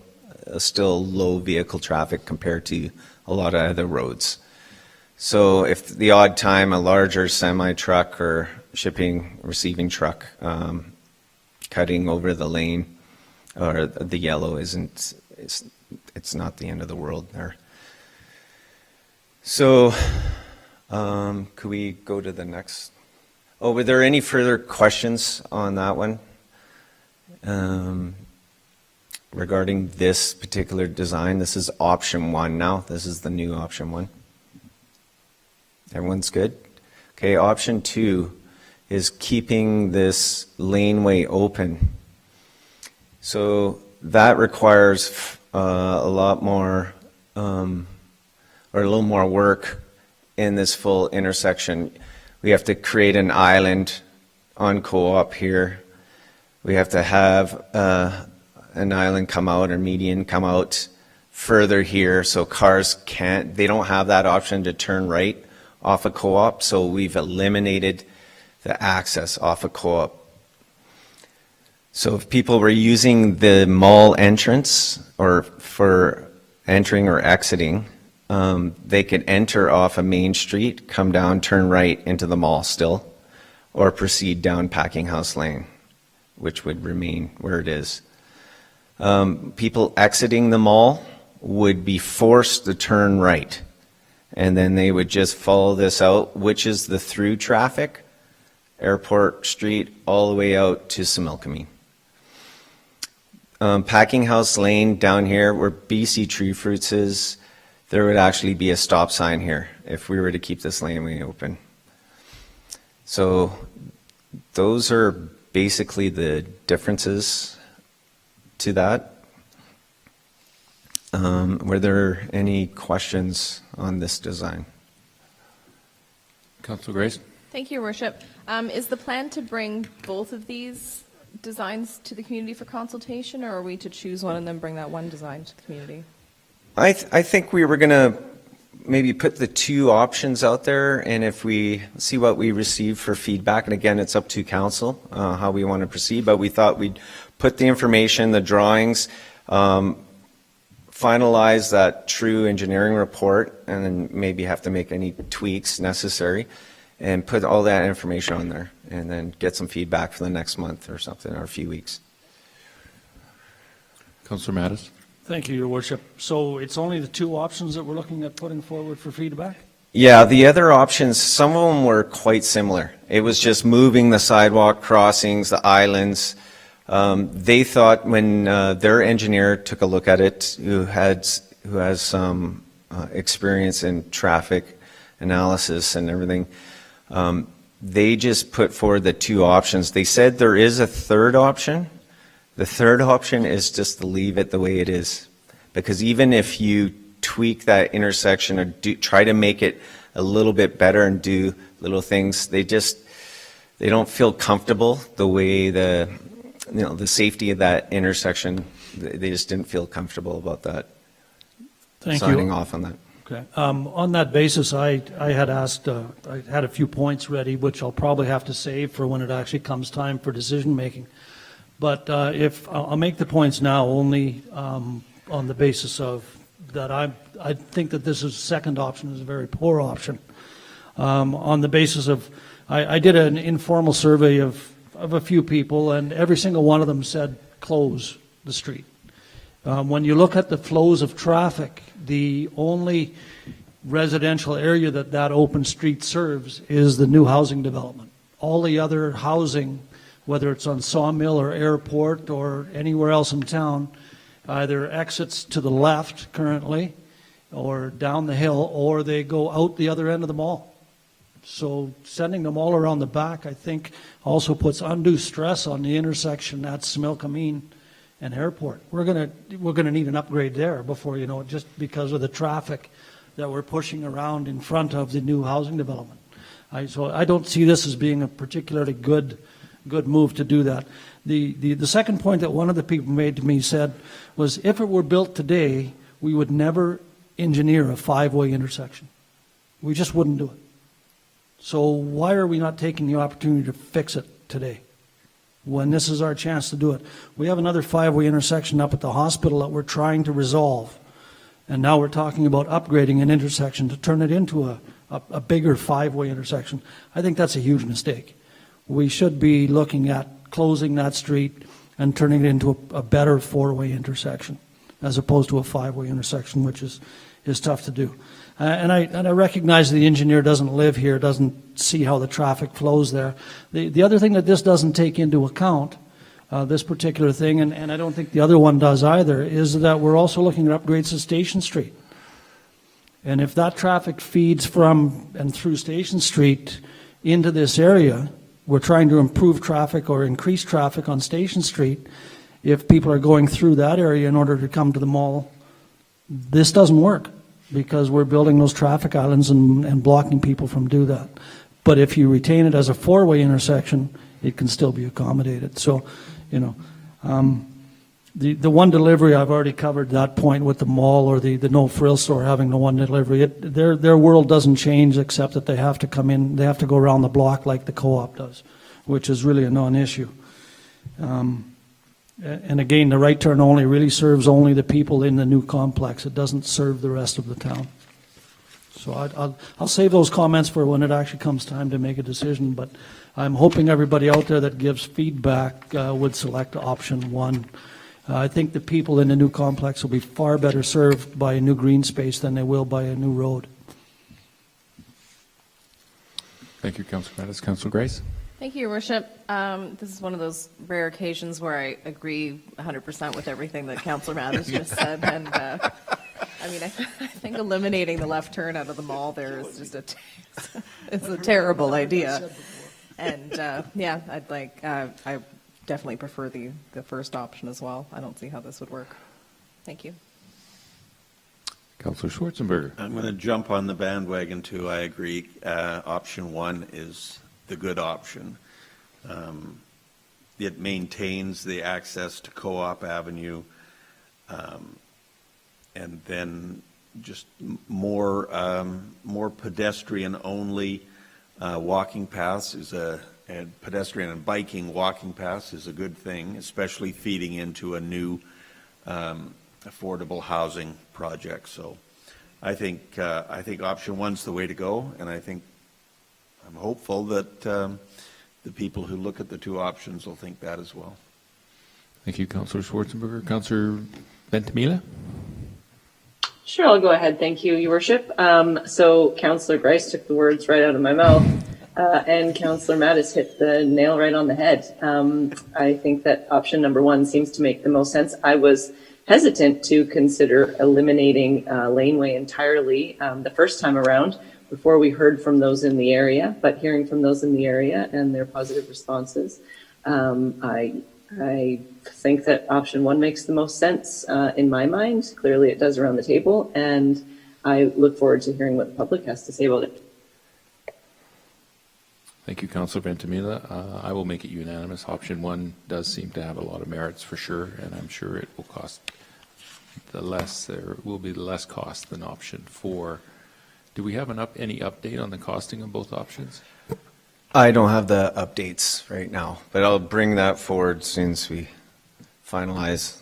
Speaker 8: still low vehicle traffic compared to a lot of other roads. So if the odd time a larger semi-truck or shipping, receiving truck cutting over the lane or the yellow it's not the end of the world there. So could we go to the next? Oh, were there any further questions on that one? Regarding this particular design, this is option 1 now. This is the new option 1. Everyone's good? Okay, option 2 is keeping this laneway open. So that requires a lot more, or a little more work in this full intersection. We have to create an island on Co-op here. We have to have an island come out or median come out further here so cars they don't have that option to turn right off of Co-op, so we've eliminated the access off of Co-op. So if people were using the mall entrance or for entering or exiting, they could enter off a main street, come down, turn right into the mall still, or proceed down Packinghouse Lane, which would remain where it is. People exiting the mall would be forced to turn right, and then they would just follow this out, which is the through traffic, Airport Street, all the way out to Similkameen. Packinghouse Lane down here where BC Tree Fruits is, there would actually be a stop sign here if we were to keep this laneway open. So those are basically the differences to that. Were there any questions on this design?
Speaker 1: Councillor Grice?
Speaker 2: Thank you, Your Worship. Is the plan to bring both of these designs to the community for consultation, or are we to choose one and then bring that one design to the community?
Speaker 8: I think we were going to maybe put the two options out there, and if we see what we receive for feedback, and again, it's up to council how we want to proceed, but we thought we'd put the information, the drawings, finalize that true engineering report, and then maybe have to make any tweaks necessary, and put all that information on there, and then get some feedback for the next month or something, or a few weeks.
Speaker 1: Councillor Mattis?
Speaker 5: Thank you, Your Worship. So it's only the two options that we're looking at putting forward for feedback?
Speaker 8: Yeah, the other options, some of them were quite similar. It was just moving the sidewalk crossings, the islands. They thought when their engineer took a look at it, who has some experience in traffic analysis and everything, they just put forward the two options. They said there is a third option. The third option is just to leave it the way it is, because even if you tweak that intersection or try to make it a little bit better and do little things, they don't feel comfortable the way the safety of that intersection. They just didn't feel comfortable about that.
Speaker 5: Thank
Speaker 8: signing
Speaker 5: you.
Speaker 8: off on that.
Speaker 5: Okay. On that basis, I had asked, I had a few points ready, which I'll probably have to save for when it actually comes time for decision making. But if I'll make the points now only on the basis of that I think that this second option is a very poor option. On the basis of, I did an informal survey of a few people, and every single one of them said close the street. When you look at the flows of traffic, the only residential area that open street serves is the new housing development. All the other housing, whether it's on Sawmill or Airport or anywhere else in town, either exits to the left currently or down the hill, or they go out the other end of the mall. So sending them all around the back, I think, also puts undue stress on the intersection at Similkameen and Airport. We're gonna need an upgrade there before you know it, just because of the traffic that we're pushing around in front of the new housing development. So I don't see this as being a particularly good move to do that. The second point that one of the people made to me said was, if it were built today, we would never engineer a five-way intersection. We just wouldn't do it. So why are we not taking the opportunity to fix it today? when this is our chance to do it. We have another 5-way intersection up at the hospital that we're trying to resolve. And now we're talking about upgrading an intersection to turn it into a bigger 5-way intersection. I think that's a huge mistake. We should be looking at closing that street and turning it into a better 4-way intersection, as opposed to a 5-way intersection, which is tough to do. And I recognize the engineer doesn't live here, doesn't see how the traffic flows there. The other thing that this doesn't take into account, this particular thing, and I don't think the other one does either, is that we're also looking at upgrades to Station Street. And if that traffic feeds from and through Station Street into this area, we're trying to improve traffic or increase traffic on Station Street. If people are going through that area in order to come to the mall, this doesn't work, because we're building those traffic islands and blocking people from do that. But if you retain it as a 4-way intersection, it can still be accommodated. So, you know, the one delivery, I've already covered that point with the mall or the no frill store having the one delivery. Their world doesn't change, except that they have to come in, they have to go around the block like the co-op does, which is really a non-issue. And again, the right turn only really serves only the people in the new complex. It doesn't serve the rest of the town. So I'll save those comments for when it actually comes time to make a decision, but I'm hoping everybody out there that gives feedback would select option 1. I think the people in the new complex will be far better served by a new green space than they will by a new road.
Speaker 1: Thank you, Councillor Mattis. Councillor Grice?
Speaker 2: Thank you, Your Worship. This is one of those rare occasions where I agree 100% with everything that Councillor Mattis just said. And I mean, I think eliminating the left turn out of the mall there is just it's a terrible idea. And yeah, I definitely prefer the first option as well. I don't see how this would work. Thank you.
Speaker 1: Councillor Schwarzenberger?
Speaker 4: I'm going to jump on the bandwagon too. I agree. Option 1 is the good option. It maintains the access to Co-op Avenue, and then just more pedestrian-only walking paths and pedestrian and biking walking paths is a good thing, especially feeding into a new affordable housing project. So I think option 1's the way to go, and I'm hopeful that the people who look at the 2 options will think that as well.
Speaker 1: Thank you, Councillor Schwarzenberger. Councillor Veintimilla?
Speaker 6: Sure, I'll go ahead. Thank you, Your Worship. So Councillor Grice took the words right out of my mouth, and Councillor Mattis hit the nail right on the head. I think that option number 1 seems to make the most sense. I was hesitant to consider eliminating laneway entirely the first time around before we heard from those in the area, but hearing from those in the area and their positive responses, I think that option 1 makes the most sense in my mind. Clearly it does around the table, and I look forward to hearing what the public has to say about it.
Speaker 1: Thank you, Councillor Veintimilla. I will make it unanimous. Option 1 does seem to have a lot of merits for sure, and I'm sure it will cost there will be less cost than option 4. Do we have any update on the costing of both options?
Speaker 8: I don't have the updates right now, but I'll bring that forward as soon as we finalize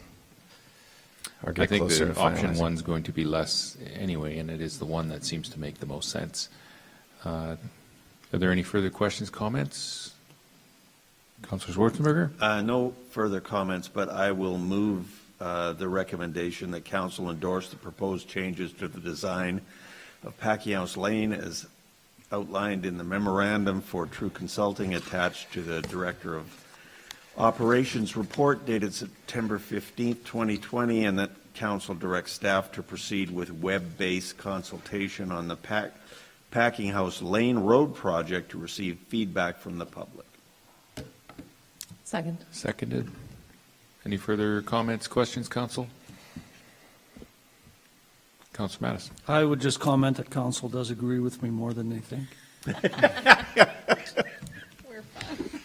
Speaker 8: or get
Speaker 1: I think
Speaker 8: closer to
Speaker 1: that option
Speaker 8: finalizing.
Speaker 1: 1's going to be less anyway, and it is the one that seems to make the most sense. Are there any further questions, comments? Councillor Schwarzenberger?
Speaker 4: No further comments, but I will move the recommendation that Council endorse the proposed changes to the design of Packinghouse Lane as outlined in the memorandum for True Consulting attached to the Director of Operations report dated September 15th, 2020, and that Council directs staff to proceed with web-based consultation on the Packinghouse Lane Road project to receive feedback from the public.
Speaker 2: Second.
Speaker 1: Seconded. Any further comments, questions, Council? Councillor Mattis?
Speaker 5: I would just comment that council does agree with me more than they think.
Speaker 2: We're fine.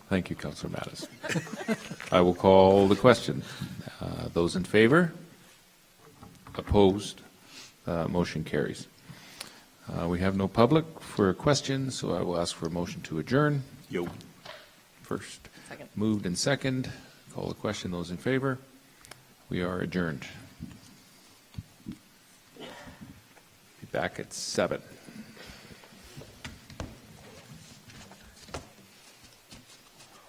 Speaker 1: Thank you, Councillor Mattis. I will call the question. Those in favor? Opposed? Motion carries. We have no public for questions, so I will ask for a motion to adjourn.
Speaker 4: Yo.
Speaker 1: First.
Speaker 2: Second.
Speaker 1: Moved and second. Call the question. Those in favor? We are adjourned. Be back at 7.